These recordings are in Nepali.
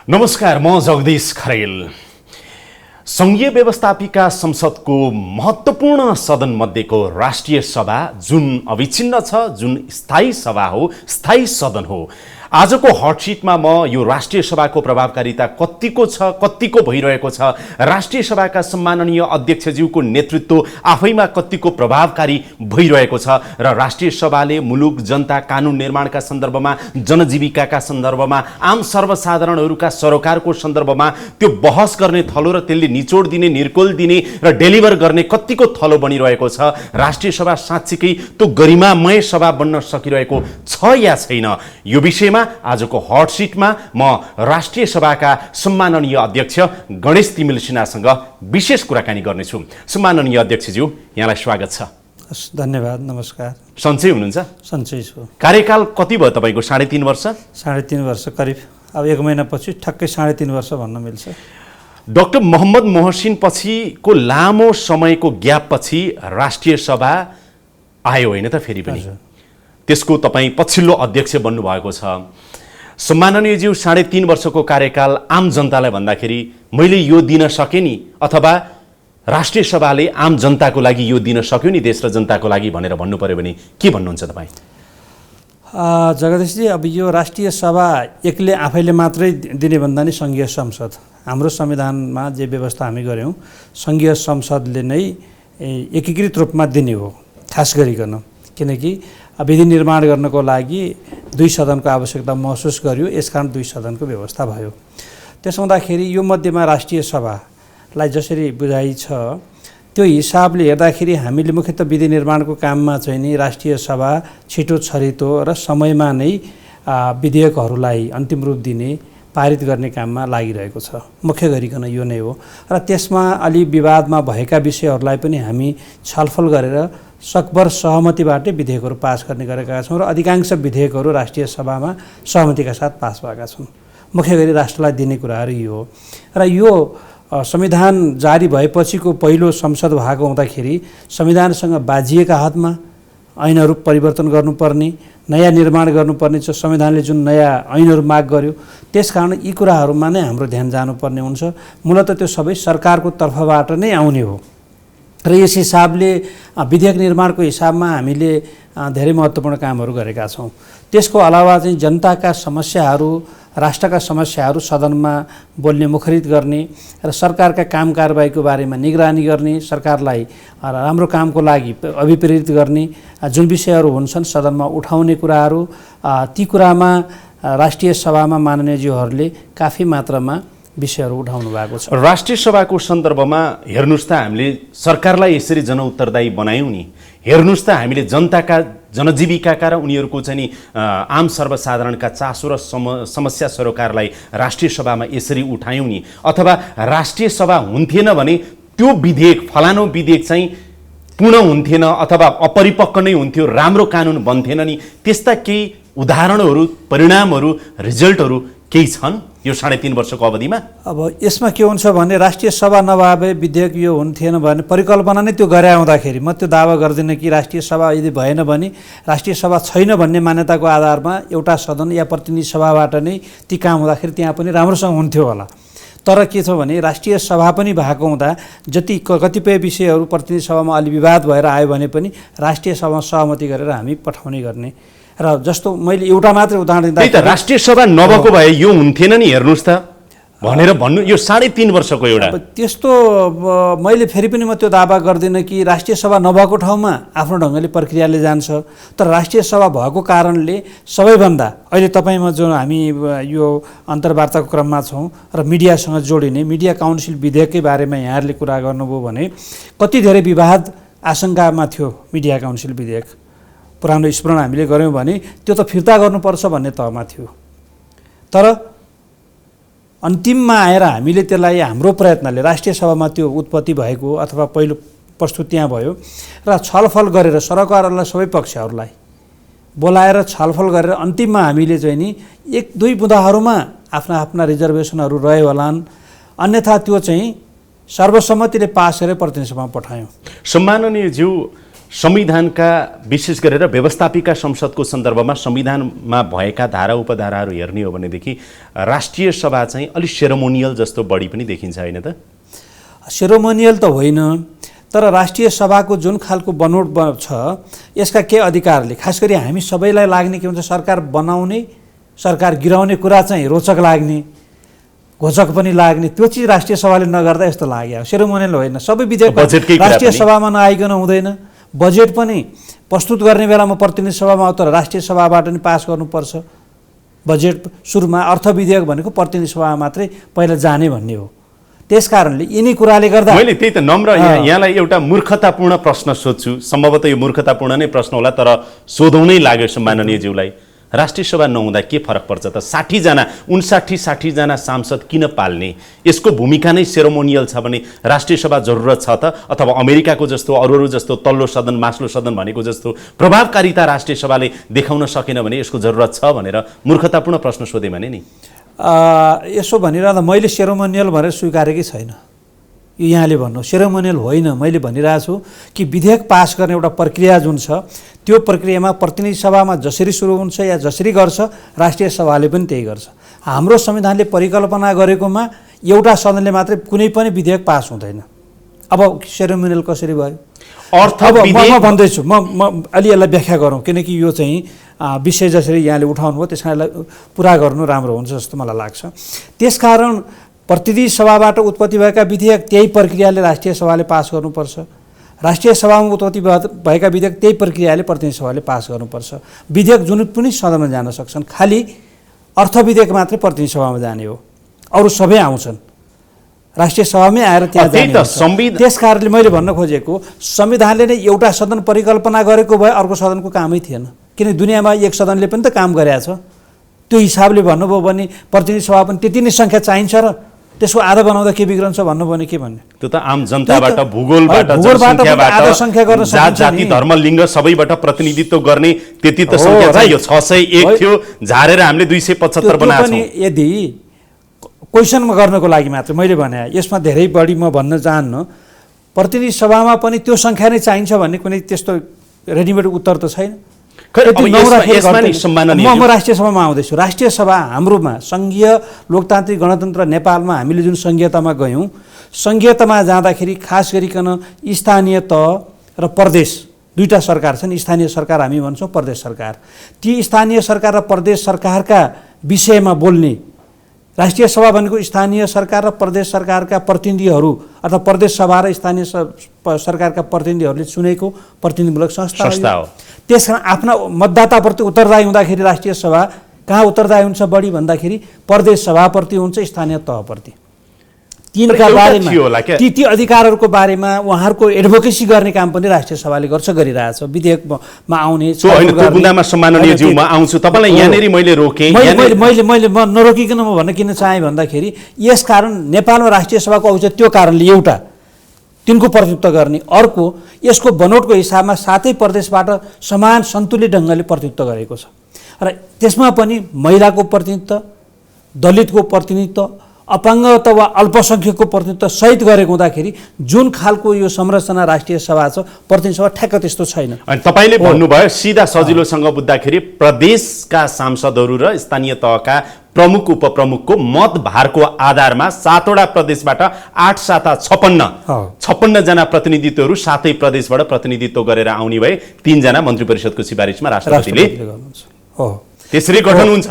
नमस्कार, म जगदीश खरेल। संघीय व्यवस्थापिका संसदको महत्त्वपूर्ण सदन मध्येको राष्ट्रिय सभा जुन अविच्छिन्न छ, जुन स्थायी सभा हो, स्थायी सदन हो। आजको हटसिटमा म यो राष्ट्रिय सभाको प्रभावकारिता कतिको छ, कतिको भइरहेको छ, राष्ट्रिय सभाका सम्माननीय अध्यक्षज्यूको नेतृत्व आफैमा कतिको प्रभावकारी भइरहेको छ र राष्ट्रिय सभाले मुलुक जनता कानुन निर्माणका सन्दर्भमा, जनजीविकाका सन्दर्भमा, आम सर्वसाधारणहरूका सरोकारको सन्दर्भमा त्यो बहस गर्ने थलो र त्यसले निचोड दिने, निर्कोल दिने र डेलिभर गर्ने कतिको थलो बनिरहेको छ। राष्ट्रिय सभा साँच्चीकै त्यो गरिमामय सभा बन्न सकिरहेको छ या छैन, यो विषयमा आजको हटसिटमा म राष्ट्रिय सभाका सम्माननीय अध्यक्ष गणेश तिमिल सिन्हासँग विशेष कुराकानी गर्नेछु। सम्माननीय अध्यक्षज्यू, यहाँलाई स्वागत छ। धन्यवाद, नमस्कार। सन्चै हुनुहुन्छ? सन्चै छु। कार्यकाल कति भयो तपाईँको? 3.5 वर्ष? 3.5 वर्ष करिब। अब 1 महिनापछि ठक्कै 3.5 वर्ष भन्न मिल्छ। डाक्टर मोहम्मद मोहसिन पछिको लामो समयको ग्यापपछि राष्ट्रिय सभा आयो होइन त? फेरि पनि त्यसको तपाईँ पछिल्लो अध्यक्ष बन्नुभएको छ। सम्माननीयज्यू, 3.5 वर्षको कार्यकाल आम जनतालाई भन्दाखेरि मैले यो दिन सकेँ नि, अथवा राष्ट्रिय सभाले आम जनताको लागि यो दिन सक्यो नि, देश र जनताको लागि भनेर भन्नु पर्यो भने के भन्नुहुन्छ तपाईँ? जगदीशजी, अब यो राष्ट्रिय सभा एक्लै आफैले मात्रै दिने भन्दा नि सङ्घीय संसद, हाम्रो संविधानमा जे व्यवस्था हामी गऱ्यौँ, सङ्घीय संसदले नै एकीकृत रूपमा दिने हो। खास गरिकन किनकि विधि निर्माण गर्नको लागि 2 सदनको आवश्यकता महसुस गर्यो, यसकारण 2 सदनको व्यवस्था भयो। त्यसो हुँदाखेरि यो मध्येमा राष्ट्रिय सभालाई जसरी बुझाइ छ त्यो हिसाबले हेर्दाखेरि हामीले मुख्यतः विधि निर्माणको काममा चाहिँ नि राष्ट्रिय सभा छिटो छरितो र समयमा नै विधेयकहरूलाई अन्तिम रूप दिने, पारित गर्ने काममा लागिरहेको छ। मुख्य गरिकन यो नै हो र त्यसमा अलि विवादमा भएका विषयहरूलाई पनि हामी छलफल गरेर सकभर सहमतिबाटै विधेयकहरू पास गर्ने गरेका छौँ र अधिकांश विधेयकहरू राष्ट्रिय सभामा सहमतिका साथ पास भएका छन्। मुख्य गरी राष्ट्रलाई दिने कुराहरू यो हो र यो संविधान जारी भएपछिको पहिलो संसद भएको हुँदाखेरि संविधानसँग बाजिएका हदमा ऐनहरू परिवर्तन गर्नुपर्ने, नयाँ निर्माण गर्नुपर्ने छ। संविधानले जुन नयाँ ऐनहरू माग गर्यो, त्यसकारण यी कुराहरूमा नै हाम्रो ध्यान जानुपर्ने हुन्छ। मूलतः त्यो सबै सरकारको तर्फबाट नै आउने हो र यस हिसाबले विधेयक निर्माणको हिसाबमा हामीले धेरै महत्त्वपूर्ण कामहरू गरेका छौँ। त्यसको अलावा चाहिँ जनताका समस्याहरू, राष्ट्रका समस्याहरू सदनमा बोल्ने, मुखरित गर्ने र सरकारका काम कारबाहीको बारेमा निगरानी गर्ने, सरकारलाई राम्रो कामको लागि अभिप्रेरित गर्ने जुन विषयहरू हुन्छन् सदनमा उठाउने कुराहरू, ती कुरामा राष्ट्रिय सभामा माननीयज्यूहरूले काफी मात्रामा विषयहरू उठाउनु भएको छ। राष्ट्रिय सभाको सन्दर्भमा हेर्नुहोस् त, हामीले सरकारलाई यसरी जनउत्तरदायी बनायौँ नि, हेर्नुहोस् त हामीले जनताका, जनजीविकाका र उनीहरूको चाहिँ नि आम सर्वसाधारणका चासो र समस्या सरोकारलाई राष्ट्रिय सभामा यसरी उठायौँ नि, अथवा राष्ट्रिय सभा हुन्थेन भने त्यो विधेयक, फलानु विधेयक चाहिँ पूर्ण हुन्थेन अथवा अपरिपक्व नै हुन्थ्यो, राम्रो कानुन बन्थेन नि, त्यस्ता केही उदाहरणहरू, परिणामहरू, रिजल्टहरू केही छन् यो 3.5 वर्षको अवधिमा? अब यसमा के हुन्छ भने राष्ट्रिय सभा नभए विधेयक यो हुन्थेन भने परिकल्पना नै त्यो गरे आउँदाखेरि म त्यो दावा गर्दिनँ कि राष्ट्रिय सभा यदि भएन भने राष्ट्रिय सभा छैन भन्ने मान्यताको आधारमा एउटा सदन या प्रतिनिधि सभाबाट नै ती काम हुँदाखेरि त्यहाँ पनि राम्रोसँग हुन्थ्यो होला। तर के छ भने राष्ट्रिय सभा पनि भएको हुँदा जति कतिपय विषयहरू प्रतिनिधि सभामा अलि विवाद भएर आयो भने पनि राष्ट्रिय सभामा सहमति गरेर हामी पठाउने गर्ने र जस्तो मैले एउटा मात्रै उदाहरण दिँदा राष्ट्रिय सभा नभएको भए यो हुन्थेन नि, हेर्नुहोस् त भनेर भन्नु, यो 3.5 वर्षको एउटा त्यस्तो मैले फेरि पनि म त्यो दावा गर्दिनँ कि राष्ट्रिय सभा नभएको ठाउँमा आफ्नो ढङ्गले प्रक्रियाले जान्छ। तर राष्ट्रिय सभा भएको कारणले सबैभन्दा अहिले तपाईँमा जुन हामी यो अन्तर्वार्ताको क्रममा छौँ र मिडियासँग जोडिने मिडिया काउन्सिल विधेयककै बारेमा यहाँहरूले कुरा गर्नुभयो भने कति धेरै विवाद आशंकामा थियो मिडिया काउन्सिल विधेयक। पुरानो स्मरण हामीले गऱ्यौँ भने त्यो त फिर्ता गर्नुपर्छ भन्ने तहमा थियो। तर अन्तिममा आएर हामीले त्यसलाई हाम्रो प्रयत्नले राष्ट्रिय सभामा त्यो उत्पत्ति भएको अथवा पहिलो प्रस्तुत त्यहाँ भयो र छलफल गरेर सरकारहरूलाई, सबै पक्षहरूलाई बोलाएर छलफल गरेर अन्तिममा हामीले चाहिँ नि 1-2 बुँदाहरूमा आफ्ना आफ्ना रिजर्भेसनहरू रह्यो होलान्, अन्यथा त्यो चाहिँ सर्वसम्मतिले पास गरेर प्रतिनिधि सभामा पठायौँ। सम्माननीयज्यू, संविधानका विशेष गरेर व्यवस्थापिका संसदको सन्दर्भमा संविधानमा भएका धारा उपधाराहरू हेर्ने हो भनेदेखि राष्ट्रिय सभा चाहिँ अलिक सेरोमोनियल जस्तो बढी पनि देखिन्छ होइन त? सेरोमोनियल त होइन, तर राष्ट्रिय सभाको जुन खालको बनोट छ यसका के अधिकारले खास गरी हामी सबैलाई लाग्ने के हुन्छ, सरकार बनाउने सरकार गिराउने कुरा चाहिँ रोचक लाग्ने, घोचक पनि लाग्ने, त्यो चिज राष्ट्रिय सभाले नगर्दा यस्तो लाग्यो। सेरोमोनियल होइन, सबै विधेयक राष्ट्रिय सभामा नआइकन हुँदैन। बजेट पनि प्रस्तुत गर्ने बेलामा प्रतिनिधि सभामा तर राष्ट्रिय सभाबाट नि पास गर्नुपर्छ। बजेट सुरुमा अर्थ विधेयक भनेको प्रतिनिधि सभामा मात्रै पहिला जाने भन्ने हो। त्यस कारणले यिनी कुराले गर्दा मैले त्यही त नम्र यहाँलाई एउटा मूर्खतापूर्ण प्रश्न सोध्छु। सम्भवतः यो मूर्खतापूर्ण नै प्रश्न होला, तर सोधौँ नै लाग्यो सम्माननीयज्यूलाई। राष्ट्रिय सभा नहुँदा के फरक पर्छ त? 60 जना सांसद किन पाल्ने? यसको भूमिका नै सेरोमोनियल छ भने राष्ट्रिय सभा जरुरत छ त? अथवा अमेरिकाको जस्तो अरू जस्तो तल्लो सदन मास्लो सदन भनेको जस्तो प्रभावकारिता राष्ट्रिय सभाले देखाउन सकेन भने यसको जरुरत छ भनेर मूर्खतापूर्ण प्रश्न सोधेँ भने नि? यसो भनिरहँदा मैले सेरोमोनियल भनेर स्वीकारेकै छैन। यो यहाँले भन्नु सेरोमोनियल होइन। मैले भनिरहेको छु कि विधेयक पास गर्ने एउटा प्रक्रिया जुन छ त्यो प्रक्रियामा प्रतिनिधि सभामा जसरी सुरु हुन्छ या जसरी गर्छ राष्ट्रिय सभाले पनि त्यही गर्छ। हाम्रो संविधानले परिकल्पना गरेकोमा एउटा सदनले मात्रै कुनै पनि विधेयक पास हुँदैन। अब सेरोमोनियल कसरी भयो? अब म भन्दैछु, म अलि यसलाई व्याख्या गरौँ, किनकि यो चाहिँ विषय जसरी यहाँले उठाउनु भयो त्यसमा यसलाई पुरा गर्नु राम्रो हुन्छ जस्तो मलाई लाग्छ। त्यसकारण प्रतिनिधि सभाबाट उत्पत्ति भएका विधेयक त्यही प्रक्रियाले राष्ट्रिय सभाले पास गर्नुपर्छ। राष्ट्रिय सभामा उत्पत्ति भएका विधेयक त्यही प्रक्रियाले प्रतिनिधि सभाले पास गर्नुपर्छ। विधेयक जुन पनि सदनमा जान सक्छन्, खालि अर्थ विधेयक मात्रै प्रतिनिधि सभामा जाने हो, अरू सबै आउँछन् राष्ट्रिय सभामै आएर त्यहाँ जाने। त्यस कारणले मैले भन्न खोजेको संविधानले नै एउटा सदन परिकल्पना गरेको भए अर्को सदनको कामै थिएन, किन दुनियाँमा एक सदनले पनि त काम गरेको छ। त्यो हिसाबले भन्नुभयो भने प्रतिनिधि सभा पनि त्यति नै सङ्ख्या चाहिन्छ र त्यसको आधा बनाउँदा के बिग्रन्छ भन्नुभयो भने के भन्ने? त्यो त आम जनताबाट भूगोलबाट आधा संख्या गर्न जात जाति धर्म लिङ्ग सबैबाट प्रतिनिधित्व गर्ने त्यति त संख्या चाहियो। 601 थियो, झारेर हामीले 275 बनाएको छौँ। यदि क्वेसनमा गर्नको लागि मात्र मैले भने, यसमा धेरै बढी म भन्न चाहन्न। प्रतिनिधि सभामा पनि त्यो सङ्ख्या नै चाहिन्छ भन्ने कुनै त्यस्तो रेडिमेड उत्तर त छैन। म राष्ट्रिय सभामा आउँदैछु। राष्ट्रिय सभा हाम्रोमा सङ्घीय लोकतान्त्रिक गणतन्त्र नेपालमा हामीले जुन सङ्घीयतामा गयौँ, सङ्घीयतामा जाँदाखेरि खास गरिकन स्थानीय तह र प्रदेश दुईटा सरकार छन्। स्थानीय सरकार हामी भन्छौँ, प्रदेश सरकार। ती स्थानीय सरकार र प्रदेश सरकारका विषयमा बोल्ने राष्ट्रिय सभा भनेको स्थानीय सरकार र प्रदेश सरकारका प्रतिनिधिहरू अथवा प्रदेश सभा र स्थानीय सरकारका प्रतिनिधिहरूले चुनेको प्रतिनिधिमूलक संस्था हो। त्यसकारण आफ्ना मतदाताप्रति उत्तरदायी हुँदाखेरि राष्ट्रिय सभा कहाँ उत्तरदायी हुन्छ बढी भन्दाखेरि प्रदेश सभाप्रति हुन्छ, स्थानीय तहप्रति। तिनका बारेमा ती अधिकारहरूको बारेमा उहाँहरूको एडभोकेसी गर्ने काम पनि राष्ट्रिय सभाले गर्छ, गरिरहेछ। विधेयकमा आउने मैले म नरोकिकन म भन्न किन चाहेँ भन्दाखेरि यसकारण नेपालमा राष्ट्रिय सभाको औचित्य त्यो कारणले एउटा तिनको प्रतिनिधित्व गर्ने, अर्को यसको बनोटको हिसाबमा सातै प्रदेशबाट समान सन्तुलित ढङ्गले प्रतिनिधित्व गरेको छ र त्यसमा पनि महिलाको प्रतिनिधित्व, दलितको प्रतिनिधित्व, अपाङ्गता वा अल्पसङ्ख्यकको प्रतिनिधित्व सहित गरेको हुँदाखेरि जुन खालको यो संरचना राष्ट्रिय सभा छ, प्रतिनिधि सभा ठ्याक्क त्यस्तो छैन। अनि तपाईँले भन्नुभयो सिधा सजिलोसँग बुझ्दाखेरि प्रदेशका सांसदहरू र स्थानीय तहका प्रमुख उपप्रमुखको मत भारको आधारमा 7वटा प्रदेशबाट 8 7 56 जना प्रतिनिधित्वहरू सातै प्रदेशबाट प्रतिनिधित्व गरेर आउने भए 3 जना मन्त्री परिषदको सिफारिसमा राष्ट्रपतिले त्यसरी गठन हुन्छ।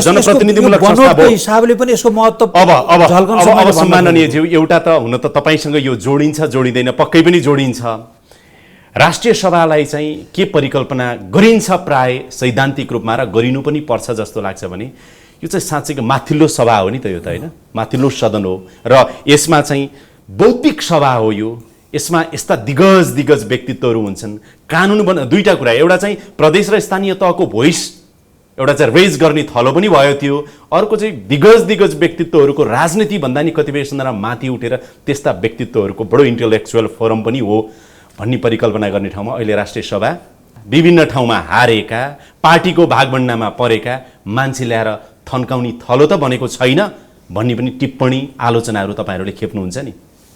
जनप्रतिनिधिमूलक संस्थाको हिसाबले पनि यसको महत्त्व अब सम्माननीयज्यू, एउटा त हुन त तपाईँसँग यो जोडिन्छ जोडिँदैन, पक्कै पनि जोडिन्छ। राष्ट्रिय सभालाई चाहिँ के परिकल्पना गरिन्छ प्राय सैद्धान्तिक रूपमा र गरिनु पनि पर्छ जस्तो लाग्छ भने यो चाहिँ साँच्चैको माथिल्लो सभा हो नि त, यो त होइन माथिल्लो सदन हो र यसमा चाहिँ बौद्धिक सभा हो। यो यसमा यस्ता दिग्गज व्यक्तित्वहरू हुन्छन्। कानुन दुईटा कुरा, एउटा चाहिँ प्रदेश र स्थानीय तहको भोइस एउटा चाहिँ रेज गर्ने थलो पनि भयो त्यो, अर्को चाहिँ दिग्गज व्यक्तित्वहरूको राजनीति भन्दा नि कतिपय सन्दर्भमा माथि उठेर त्यस्ता व्यक्तित्वहरूको बडो इन्टेलेक्चुअल फोरम पनि हो भन्ने परिकल्पना गर्ने ठाउँमा अहिले राष्ट्रिय सभा विभिन्न ठाउँमा हारेका, पार्टीको भागभण्डामा परेका मान्छे ल्याएर थन्काउने थलो त बनेको छैन भन्ने पनि टिप्पणी आलोचनाहरू तपाईँहरूले खेप्नुहुन्छ नि,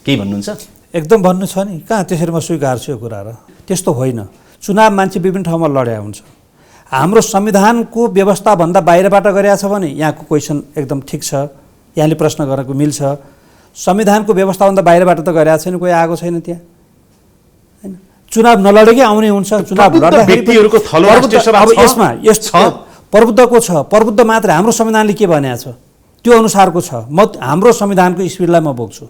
केही भन्नुहुन्छ? एकदम भन्नु छ नि, कहाँ त्यसरी म स्वीकार्छु यो कुरा र। त्यस्तो होइन। चुनाव मान्छे विभिन्न ठाउँमा लड्या हुन्छ। हाम्रो संविधानको व्यवस्थाभन्दा बाहिरबाट गरेछ भने यहाँको क्वेसन एकदम ठिक छ, यहाँले प्रश्न गरेको मिल्छ। संविधानको व्यवस्थाभन्दा बाहिरबाट त गरेछ छैन, कोही आएको छैन त्यहाँ, हैन। चुनाव नलडेकै आउने हुन्छ। चुनाव व्यक्तिहरूको थलो राष्ट्रिय सभा अब छ, यसमा प्रबुद्धको छ, प्रबुद्ध मात्रै हाम्रो संविधानले के भनेको छ त्यो अनुसारको छ। म हाम्रो संविधानको स्पिडलाई म बोक्छु,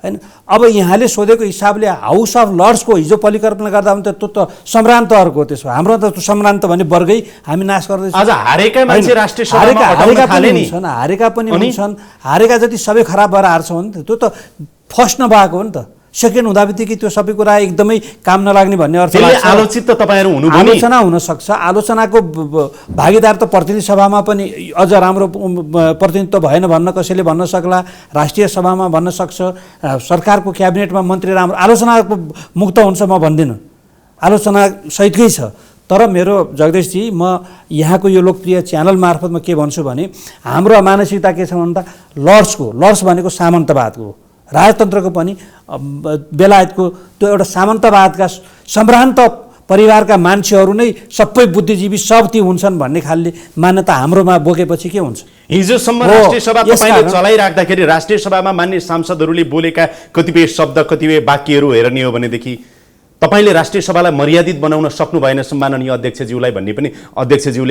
हैन। अब यहाँले सोधेको हिसाबले हाउस अफ लर्ड्सको हिजो परिकल्पना गर्दा भने त त्यो त सम्भ्रान्तहरूको हो। त्यसो हाम्रो त सम्भ्रान्त भन्ने वर्गै हामी नाश गर्दैछौँ। आज हारेका मान्छे राष्ट्रिय सभामा अटाउन थाले नि। हारेका पनि हुन्छन्। हारेका जति सबै खराब भएर हार्छ भने त्यो त फर्स्ट नभएको हो नि त। सेकेन्ड हुँदा बित्तिकै त्यो सबै कुरा एकदमै काम नलाग्ने भन्ने अर्थ लाग्छ। आलोचित त तपाईँहरू हुनुभयो नि। आलोचना हुनसक्छ। आलोचनाको भागीदार त प्रतिनिधि सभामा पनि अझ राम्रो प्रतिनिधित्व भएन भन्न कसैले भन्न सक्ला, राष्ट्रिय सभामा भन्न सक्छ, सरकारको क्याबिनेटमा मन्त्री राम्रो। आलोचनाको मुक्त हुन्छ म भन्दिनँ, आलोचना सहितकै छ। तर मेरो जगदीशजी, म यहाँको यो लोकप्रिय च्यानल मार्फत म के भन्छु भने हाम्रो मानसिकता के छ भन्दा लर्ड्स भनेको सामन्तवादको, राजतन्त्रको पनि बेलायतको त्यो एउटा सामन्तवादका सम्भ्रान्त परिवारका मान्छेहरू नै सबै बुद्धिजीवी सब ती हुन्छन् भन्ने खालले मान्यता हाम्रोमा बोकेपछि के हुन्छ? हिजोसम्म राष्ट्रिय सभा तपाईँले चलाइराख्दाखेरि राष्ट्रिय सभामा मान्य सांसदहरूले बोलेका कतिपय शब्द, कतिपय वाक्यहरू हेर्ने हो भनेदेखि तपाईँले राष्ट्रिय सभालाई मर्यादित बनाउन सक्नु भएन सम्माननीय अध्यक्षज्यूले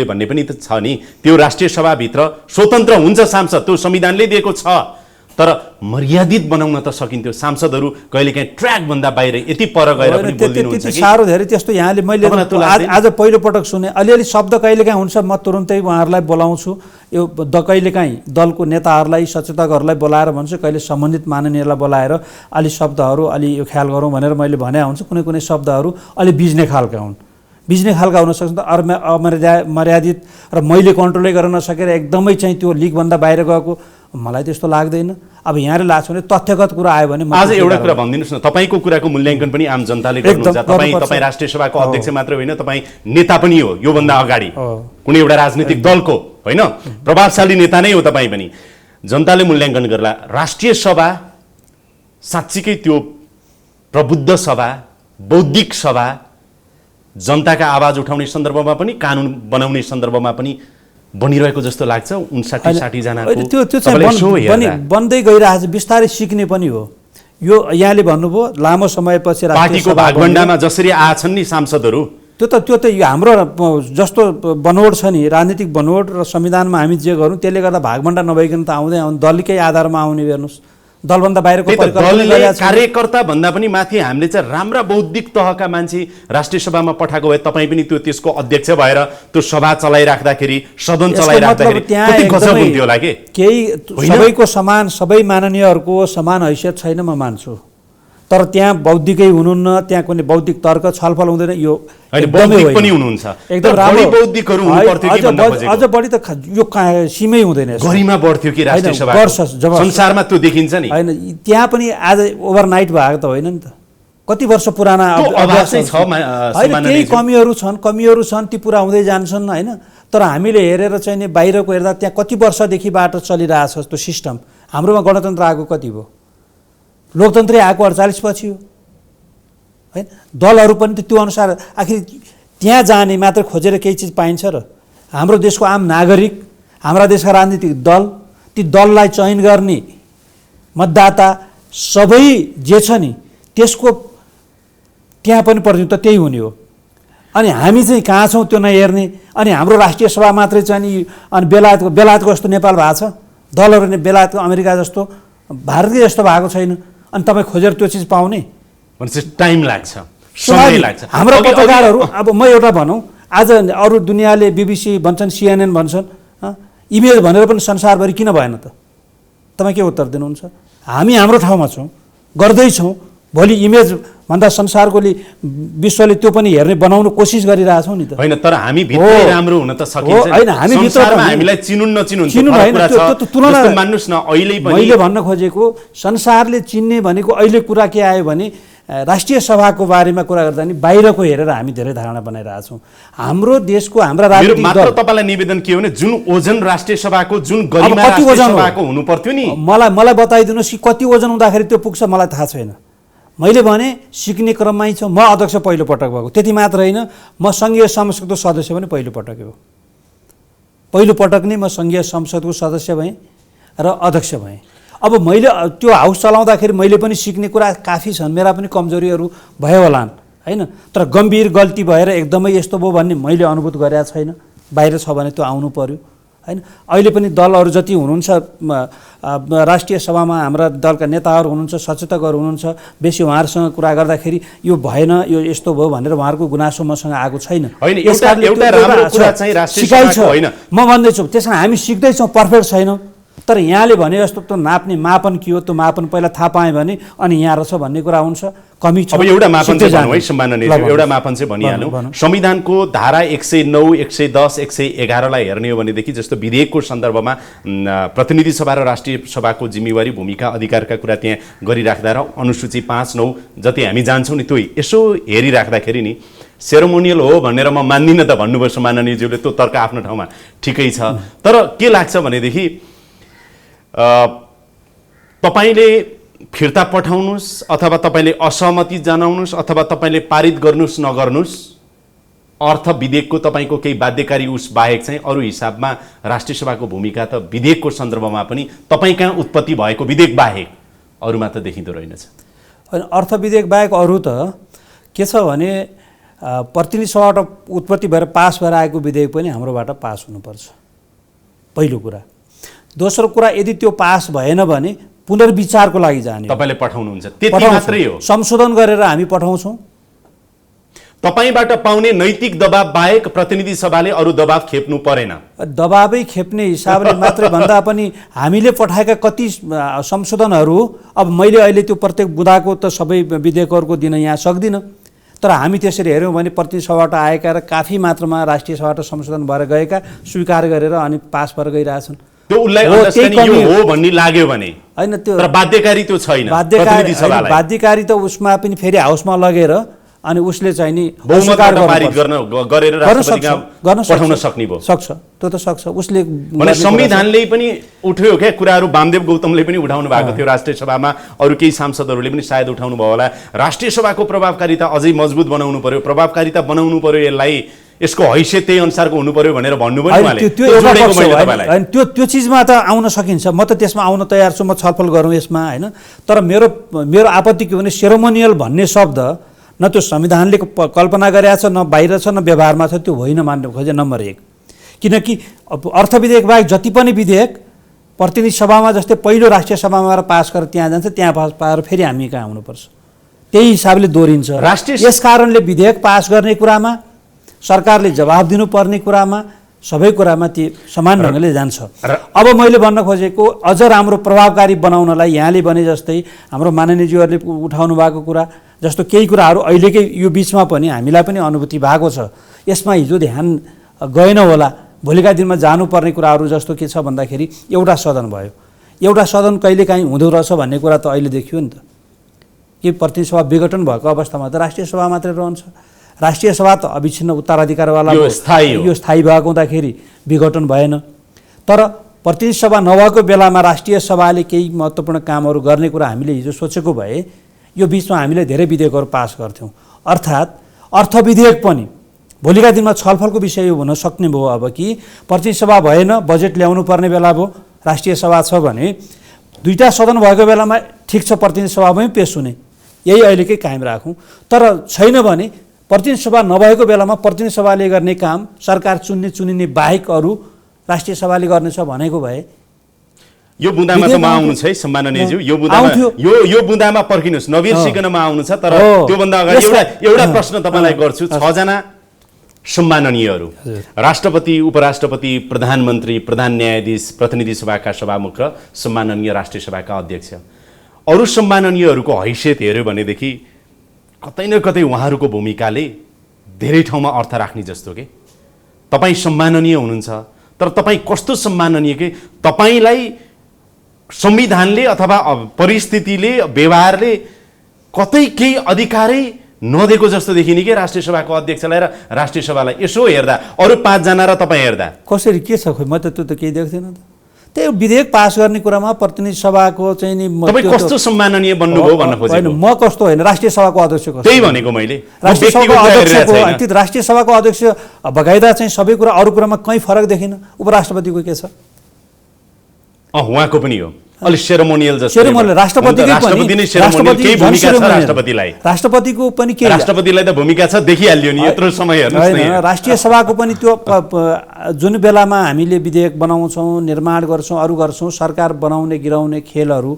भन्ने पनि त छ नि। त्यो राष्ट्रिय सभाभित्र स्वतन्त्र हुन्छ सांसद, त्यो संविधानले दिएको छ। तर मर्यादित बनाउन त सकिन्थ्यो। सांसदहरू कहिलेकाहीँ ट्र्याकभन्दा बाहिर यति पर गएर पनि बोल्दिनुहुन्छ कि साह्रो धेरै त्यस्तो यहाँले मैले आज पहिलोपटक सुने। अलिअलि शब्द कहिलेकाहीँ हुन्छ, म तुरुन्तै उहाँहरूलाई बोलाउँछु। यो कहिलेकाहीँ दलको नेताहरूलाई, सचेतकहरूलाई बोलाएर भन्छु, कहिले सम्बन्धित माननीयलाई बोलाएर अलि शब्दहरू अलि यो ख्याल गरौँ भनेर मैले भने हुन्छ। कुनै कुनै शब्दहरू अलि बिज्ने खालका हुन्, बिज्ने खालका हुनसक्छ। मर्यादित र मैले कन्ट्रोलै गर्न नसकेर एकदमै चाहिँ त्यो लिगभन्दा बाहिर गएको मलाई त्यस्तो लाग्दैन। अब यहाँले लाग्छ भने तथ्यगत कुरा आयो भने आज एउटा कुरा भनिदिनुहोस् न, तपाईँको कुराको मूल्याङ्कन पनि आम जनताले गर्नुहुन्छ। तपाईँ राष्ट्रिय सभाको अध्यक्ष मात्र होइन, तपाईँ नेता पनि हो। योभन्दा अगाडि कुनै एउटा राजनीतिक दलको होइन, प्रभावशाली नेता नै हो तपाईँ पनि। जनताले मूल्याङ्कन गर्ला। राष्ट्रिय सभा साँच्चीकै त्यो प्रबुद्ध सभा, बौद्धिक सभा, जनताका आवाज उठाउने सन्दर्भमा पनि, कानुन बनाउने सन्दर्भमा पनि बनिरहेको जस्तो लाग्छ। 59-60 जनाको बन्दै गइरहेछ, बिस्तारै सिक्ने पनि हो। यो यहाँले भन्नुभयो लामो समयपछि पार्टीको भागभण्डामा जसरी आछन् नि सांसदहरू, त्यो त हाम्रो जस्तो बनोट छ नि, राजनीतिक बनोट र संविधानमा हामी जे गरौँ त्यसले गर्दा भागभण्डा नभइकन त आउँदै दलकै आधारमा आउने। हेर्नुहोस्, दलभन्दा बाहिरको कार्यकर्ता भन्दा पनि माथि हामीले चाहिँ राम्रा बौद्धिक तहका मान्छे राष्ट्रिय सभामा पठाएको भए तपाईँ पनि त्यसको अध्यक्ष भएर त्यो सभा चलाइराख्दाखेरि, सदन चलाइराख्दाखेरि कति गजब हुन्थ्यो होला के? केही सबैको समान, सबै माननीयहरूको समान हैसियत छैन म मान्छु। तर त्यहाँ बौद्धिकै हुनुहुन्न, त्यहाँ कुनै बौद्धिक तर्क छलफल हुँदैन। यो बौद्धिक पनि हुनुहुन्छ, एकदम राम्रो बौद्धिकहरू हुनुपर्थ्यो कि भन्दा खोजेको। अझ बढी त यो सीमै हुँदैन, गरिमा बढ्थ्यो कि राष्ट्रिय सभा संसारमा त्यो देखिन्छ नि। हैन, त्यहाँ पनि आज ओभरनाइट भएको त होइन नि त, कति वर्ष पुराना अभ्यास छ। केही कमीहरू छन्, ती पुरा हुँदै जान्छन् होइन। तर हामीले हेरेर चाहिँ नि बाहिरको हेर्दा त्यहाँ कति वर्षदेखिबाट चलिरहेछ त्यो सिस्टम। हाम्रोमा गणतन्त्र आएको कति भयो? लोकतन्त्रै आएको 48 पछि हो हैन। दलहरू पनि त त्यो अनुसार आखिर त्यहाँ जाने मात्र खोजेर केही चिज पाइन्छ र? हाम्रो देशको आम नागरिक, हाम्रा देशका राजनीतिक दल, ती दललाई चयन गर्ने मतदाता सबै जे छ नि त्यसको त्यहाँ पनि प्रतिनिधित्व त्यही हुने हो। अनि हामी चाहिँ कहाँ छौँ त्यो नहेर्ने, अनि हाम्रो राष्ट्रिय सभा मात्रै चाहिँ नि, अनि बेलायतको जस्तो नेपाल भएको छ, दलहरू नै बेलायतको अमेरिका जस्तो, भारतकै जस्तो भएको छैन। अनि तपाईँ खोजेर त्यो चिज पाउने भनेपछि टाइम लाग्छ, समय लाग्छ। हाम्रो पत्रकारहरू, अब म एउटा भनौँ, आज अरू दुनियाँले BBC भन्छन्, CNN भन्छन्, इमेज भनेर पनि संसारभरि किन भएन त? तपाईँ के उत्तर दिनुहुन्छ? हामी हाम्रो ठाउँमा छौँ, गर्दैछौँ। भोलि इमेज भन्दा संसारकोले, विश्वले त्यो पनि हेर्ने बनाउनु कोसिस गरिरहेछौँ नि त। होइन, तर हामी भित्रै राम्रो हुन त सकिन्छ होइन। हामी भित्रमा हामीलाई चिनुन नचिनुन तुलना मान्नुस् न। अहिले पनि मैले भन्न खोजेको संसारले चिन्ने भनेको अहिले कुरा के आयो भने राष्ट्रिय सभाको बारेमा कुरा गर्दा नि बाहिरको हेरेर हामी धेरै धारणा बनाइरहेका छौँ। हाम्रो देशको हाम्रा मेरो राजनीतिक मात्र दल तपाईलाई निवेदन के हो भने जुन ओजन राष्ट्रिय सभाको जुन गरिमा कति राष्ट्रिय ओजन हो? सभाको हुनु पर्थ्यो नि मलाई बताइदिनुहोस् कि कति ओजन हुँदाखेरि त्यो पुग्छ, मलाई थाहा छैन। मैले भने सिक्ने क्रममै छु। म अध्यक्ष पहिलो पटक भएको, त्यति मात्र होइन, म सङ्घीय संसदको सदस्य पनि पहिलो पटक हो। पहिलो पटक नै म सङ्घीय संसदको सदस्य भएँ र अध्यक्ष भएँ। अब मैले त्यो हाउस चलाउँदाखेरि मैले पनि सिक्ने कुरा काफी छन्, मेरा पनि कमजोरीहरू भयो होलान् होइन, तर गम्भीर गल्ती भएर एकदमै यस्तो भयो भन्ने मैले अनुभूत गरेको छैन। बाहिर छ भने त्यो आउनु पर्यो होइन। अहिले पनि दलहरू जति हुनुहुन्छ राष्ट्रिय सभामा हाम्रा दलका नेताहरू हुनुहुन्छ, सचेतकहरू हुनुहुन्छ, बेसी उहाँहरूसँग कुरा गर्दाखेरि यो भएन, यो यस्तो भयो भनेर उहाँहरूको गुनासो मसँग आएको छैन। म भन्दैछु त्यसमा हामी सिक्दैछौँ, पर्फेक्ट छैनौँ। तर यहाँले भने जस्तो त नाप्ने मापन के हो, त्यो मापन पहिला थाहा पाएँ भने अनि यहाँ रहेछ भन्ने कुरा हुन्छ। कमी छ। अब एउटा मापन चाहिँ भनौँ है सम्माननीय, एउटा मापन चाहिँ भनिहालौँ। संविधानको धारा 109, 110, 111लाई हेर्ने हो भनेदेखि जस्तो विधेयकको सन्दर्भमा प्रतिनिधि सभा र राष्ट्रिय सभाको जिम्मेवारी, भूमिका, अधिकारका कुरा त्यहाँ गरिराख्दा र अनुसूची 5, 9 जति हामी जान्छौँ नि त्यो यसो हेरिराख्दाखेरि नि सेरोमोनियल हो भनेर म मान्दिनँ त भन्नुभयो सम्माननीयज्यूले, त्यो तर्क आफ्नो ठाउँमा ठिकै छ। तर के लाग्छ भनेदेखि तपाईले फिर्ता पठाउनुस् अथवा तपाईले असहमति जनाउनुस् अथवा तपाईले पारित गर्नुस् नगर्नुस्, अर्थ विधेयकको तपाईको केही बाध्यकारी उस बाहेक चाहिँ अरू हिसाबमा राष्ट्रिय सभाको भूमिका त विधेयकको सन्दर्भमा पनि तपाईँ कहाँ उत्पत्ति भएको विधेयक बाहेक अरूमा त देखिँदो रहेनछ। होइन, अर्थ विधेयक बाहेक अरू त के छ भने प्रतिनिधि सभाबाट उत्पत्ति भएर पास भएर आएको विधेयक पनि हाम्रोबाट पास हुनुपर्छ, पहिलो कुरा। दोस्रो कुरा, यदि त्यो पास भएन भने पुनर्विचारको लागि जाने तपाईले पठाउनुहुन्छ, त्यति मात्रै हो। संशोधन गरेर हामी पठाउँछौँ। तपाईबाट पाउने नैतिक दबाब बाहेक प्रतिनिधि सभाले अरू दबाब खेप्नु परेन। दबाबै खेप्ने हिसाबले मात्रै भन्दा पनि हामीले पठाएका कति संशोधनहरू, अब मैले अहिले त्यो प्रत्येक बुँदाको त सबै विधेयकहरूको दिन यहाँ सक्दिनँ, तर हामी त्यसरी हेऱ्यौँ भने प्रतिनिधि सभाबाट आएका र काफी मात्रामा राष्ट्रिय सभाबाट संशोधन भएर गएका स्वीकार गरेर अनि पास भएर गइरहेछन्। त्यो उलाई अन्डरस्ट्यान्डिङ यो हो भन्ने लाग्यो भने हैन, त्यो तर बाध्यकारी त्यो छैन। बाध्यकारी त उसमा पनि फेरि हाउसमा लगेर अनि उसले चाहिँ नि बहुमतबाट पारित गरेर राष्ट्रपतिमा पठाउन सक्ने भयो। सक्छ, त्यो त सक्छ। उसले भने संविधानले पनि उठ्यो क्या कुराहरू, वामदेव गौतमले पनि उठाउनु भएको थियो राष्ट्रिय सभामा, अरू केही सांसदहरूले पनि सायद उठाउनु भयो होला। राष्ट्रिय सभाको प्रभावकारिता अझै मजबुत बनाउनु पर्यो, प्रभावकारिता बनाउनु पर्यो, यसलाई यसको हैसियत त्यही अनुसारको हुनु पर्यो भनेर भन्नुभयो नि उहाँले। त्यो चिजमा त आउन सकिन्छ, म त त्यसमा आउन तयार छु, म छलफल गरौँ यसमा होइन। तर मेरो आपत्ति के भने सेरोमोनियल भन्ने शब्द न त्यो संविधानले कल्पना गरेका छ, न बाहिर छ, न व्यवहारमा छ, त्यो होइन मान्नु खोजे नम्बर 1। किनकि अर्थ विधेयक बाहेक जति पनि विधेयक प्रतिनिधि सभामा जस्तै पहिलो राष्ट्रिय सभामा पास गरेर त्यहाँ जान्छ, त्यहाँ पास पाएर फेरि हामी कहाँ आउनुपर्छ, त्यही हिसाबले दोहोरिन्छ। यस कारणले विधेयक पास गर्ने कुरामा, सरकारले जवाब दिनुपर्ने कुरामा, सबै कुरामा ती समान ढङ्गले जान्छ। अब मैले भन्न खोजेको अझ राम्रो प्रभावकारी बनाउनलाई यहाँले भने जस्तै हाम्रो माननीयज्यूहरूले उठाउनु भएको कुरा जस्तो केही कुराहरू अहिलेकै यो बिचमा पनि हामीलाई पनि अनुभूति भएको छ, यसमा हिजो ध्यान गएन होला, भोलिका दिनमा जानुपर्ने कुराहरू जस्तो के छ भन्दाखेरि एउटा सदन भयो, एउटा सदन कहिलेकाहीँ हुँदो रहेछ भन्ने कुरा त अहिले देखियो नि त। के प्रतिनिधि सभा विघटन भएको अवस्थामा त राष्ट्रिय सभा मात्रै रहन्छ। राष्ट्रिय सभा त अविच्छिन्न उत्तराधिकारवाला यो स्थायी भएको हुँदाखेरि विघटन भएन। तर प्रतिनिधि सभा नभएको बेलामा राष्ट्रिय सभाले केही महत्त्वपूर्ण कामहरू गर्ने कुरा हामीले हिजो सोचेको भए यो बिचमा हामीले धेरै विधेयकहरू पास गर्थ्यौँ। अर्थात् अर्थ विधेयक पनि भोलिका दिनमा छलफलको विषय हुन सक्ने भयो। अब कि प्रतिनिधि सभा भएन, बजेट ल्याउनु पर्ने बेला भयो, राष्ट्रिय सभा छ भने दुईटा सदन भएको बेलामा ठिक छ, प्रतिनिधि सभामै पेश हुने, यही अहिलेकै कायम राखौँ। तर छैन भने प्रतिनिधि सभा नभएको बेलामा प्रतिनिधि सभाले गर्ने काम सरकार चुनिने बाहेक अरू राष्ट्रिय सभाले गर्नेछ भनेको भए यो बुँदामा त म आउनु छ है सम्माननीयज्यू, यो बुँदामा पर्खिनुहोस्, नबिर्सिकनमा आउनु छ। तर त्योभन्दा अगाडि एउटा प्रश्न तपाईँलाई गर्छु। 6 जना सम्माननीयहरू, राष्ट्रपति, उपराष्ट्रपति, प्रधानमन्त्री, प्रधान न्यायाधीश, प्रतिनिधि सभाका सभामुख र सम्माननीय राष्ट्रिय सभाका अध्यक्ष, अरू सम्माननीयहरूको हैसियत हेऱ्यो भनेदेखि कतै न कतै उहाँहरूको भूमिकाले धेरै ठाउँमा अर्थ राख्ने जस्तो के। तपाईँ सम्माननीय हुनुहुन्छ, तर तपाईँ कस्तो सम्माननीय के तपाईँलाई संविधानले अथवा परिस्थितिले, व्यवहारले कतै केही अधिकारै नदिएको जस्तो देखिने कि राष्ट्रिय सभाको अध्यक्षलाई र राष्ट्रिय सभालाई यसो हेर्दा अरू 5 जना र तपाईँ हेर्दा कसरी के छ खोइ म त त्यो त केही देख्दिनँ त। त्यही विधेयक पास गर्ने कुरामा प्रतिनिधि सभाको चाहिँ नि तपाईँ कस्तो सम्माननीय बन्नुभयो भन्न खोजेको? होइन म कस्तो होइन, राष्ट्रिय सभाको अध्यक्ष कस्तो त्यही भनेको मैले। राष्ट्रिय सभाको अध्यक्षको त्यो राष्ट्रिय सभाको अध्यक्ष बगाइदा चाहिँ सबै कुरा अरू कुरामा कहीँ फरक देखिन। उपराष्ट्रपतिको के छ? उहाँको पनि हो अलि सेरेमोनियल जस्तो। सेरेमोनियल राष्ट्रपतिको पनि के राष्ट्रपतिलाई त भूमिका छ देखिहाल्यो नि यत्रो समय हेर्नुस् न। राष्ट्रिय सभाको पनि त्यो जुन बेलामा हामीले विधेयक बनाउँछौँ, निर्माण गर्छौँ, अरू गर्छौँ, सरकार बनाउने गिराउने खेलहरू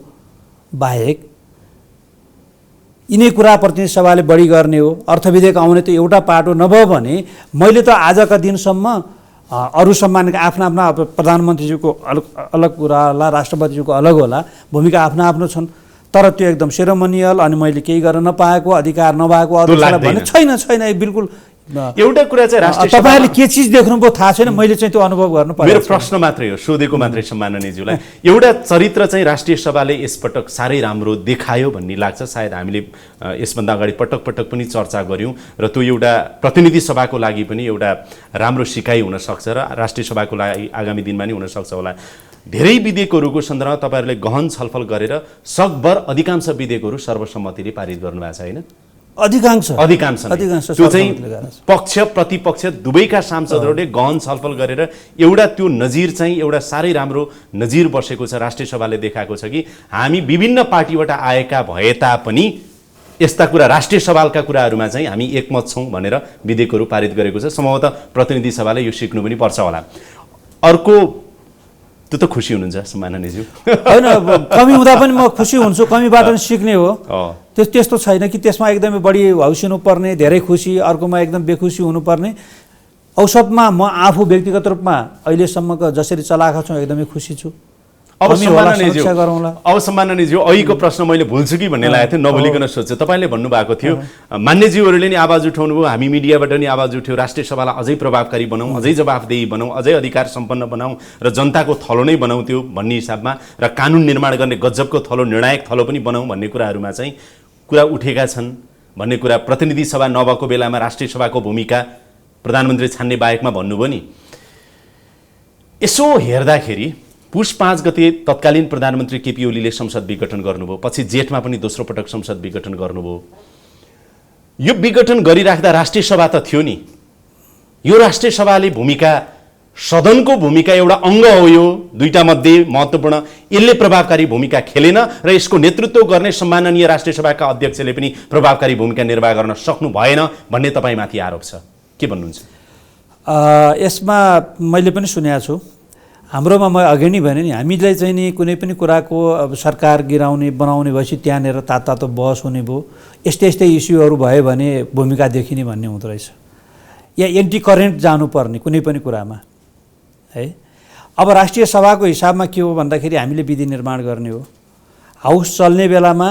बाहेक यिनै कुरा प्रतिनिधि सभाले बढी गर्ने हो। अर्थविधेयक आउने त एउटा पाटो नभयो भने मैले त आजका दिनसम्म अरू सम्मानका आफ्ना आफ्ना प्रधानमन्त्रीज्यूको अलग कुरा होला, राष्ट्रपतिज्यूको अलग होला, भूमिका आफ्ना आफ्नो छन्। तर त्यो एकदम सेरेमोनियल अनि मैले केही गर्न नपाएको, अधिकार नभएको अरू भने छैन। बिल्कुल एउटा कुरा चाहिँ राष्ट्रिय तपाईहरुले के चीज देख्नुभयो थाहा छैन, मैले चाहिँ त्यो अनुभव गर्नु पर्यो। मेरो प्रश्न मात्रै हो, सोधेको मात्रै सम्माननीयज्यूलाई। एउटा चरित्र चाहिँ राष्ट्रिय सभाले यसपटक साह्रै राम्रो देखायो भन्ने लाग्छ। सायद हामीले यसभन्दा अगाडि पटक पटक पनि चर्चा गर्यौं र त्यो एउटा प्रतिनिधि सभाको लागि पनि एउटा राम्रो सिकाइ हुन सक्छ र राष्ट्रिय सभाको लागि आगामी दिनमा नि हुन सक्छ होला। धेरै विधेयकहरूको सन्दर्भमा तपाईहरुले गहन छलफल गरेर सकभर अधिकांश विधेयकहरू सर्वसम्मतिले पारित गर्नुभएको छ हैन? अधिकांश त्यो चाहिँ पक्ष प्रतिपक्ष दुवैका सांसदहरूले गहन छलफल गरेर एउटा त्यो नजिर चाहिँ एउटा साह्रै राम्रो नजिर बसेको छ। राष्ट्रिय सभाले देखाएको छ कि हामी विभिन्न पार्टीबाट आएका भए तापनि यस्ता कुरा राष्ट्रिय सभाका कुराहरूमा चाहिँ हामी एकमत छौं भनेर विधेयकहरू पारित गरेको छ। सम्भवतः प्रतिनिधि सभाले यो सिक्नु पनि पर्छ होला। अर्को त्यो त खुसी हुनुहुन्छ सम्माननीयज्यू? हैन, कमी हुँदा पनि म खुसी हुन्छु, कमीबाट पनि सिक्ने हो। त्यस्तो छैन कि त्यसमा एकदमै बढी हौसिनु पर्ने, धेरै खुसी, अर्कोमा एकदम बेखुसी हुनुपर्ने। औसतमा म आफू व्यक्तिगत रूपमा अहिलेसम्मको जसरी चलाएको छु एकदमै खुसी छु। अब सम्माननीयज्यू अहिलेको प्रश्न मैले भुल्छु कि भन्ने लागेको थियो, नभुलिकन सोध्छु। तपाईँले भन्नुभएको थियो मान्यज्यूहरूले नि आवाज उठाउनु भयो, हामी मिडियाबाट नि आवाज उठ्यो, राष्ट्रिय सभालाई अझै प्रभावकारी बनाऊ, अझै जवाफदेही बनाऊ, अझै अधिकार सम्पन्न बनाऊ र जनताको थलो नै बनाऊ त्यो भन्ने हिसाबमा र कानुन निर्माण गर्ने गजबको थलो, निर्णायक थलो पनि बनाऊ भन्ने कुराहरूमा चाहिँ कुरा उठेका छन् भन्ने कुरा प्रतिनिधि सभा नभएको बेलामा राष्ट्रिय सभाको भूमिका प्रधानमन्त्री छान्ने बाहेकमा भन्नुभयो नि। यसो हेर्दाखेरि पुष 5 गते तत्कालीन प्रधानमन्त्री केपी ओलीले संसद विघटन गर्नुभयो, पछि जेठमा पनि दोस्रो पटक संसद विघटन गर्नुभयो। यो विघटन गरिराख्दा राष्ट्रिय सभा त थियो नि। यो राष्ट्रिय सभाले भूमिका, सदनको भूमिका एउटा अङ्ग हो, यो दुईटा मध्ये महत्त्वपूर्ण, यसले प्रभावकारी भूमिका खेलेन र यसको नेतृत्व गर्ने सम्माननीय राष्ट्रिय सभाका अध्यक्षले पनि प्रभावकारी भूमिका निर्वाह गर्न सक्नु भएन भन्ने तपाईमाथि आरोप छ। के भन्नुहुन्छ? यसमा मैले पनि सुनेको छु। हाम्रोमा म अघि नै भने नि हामीलाई चाहिँ नि कुनै पनि कुराको अब सरकार गिराउने बनाउने भएपछि त्यहाँनिर तातो बहस हुने भयो, यस्तै इस्युहरू भयो भने भूमिका देखिने भन्ने हुँदो रहेछ, या एन्टी करेन्ट जानुपर्ने कुनै पनि कुरामा है। अब राष्ट्रिय सभाको हिसाबमा के हो भन्दाखेरि हामीले विधि निर्माण गर्ने हो। हाउस चल्ने बेलामा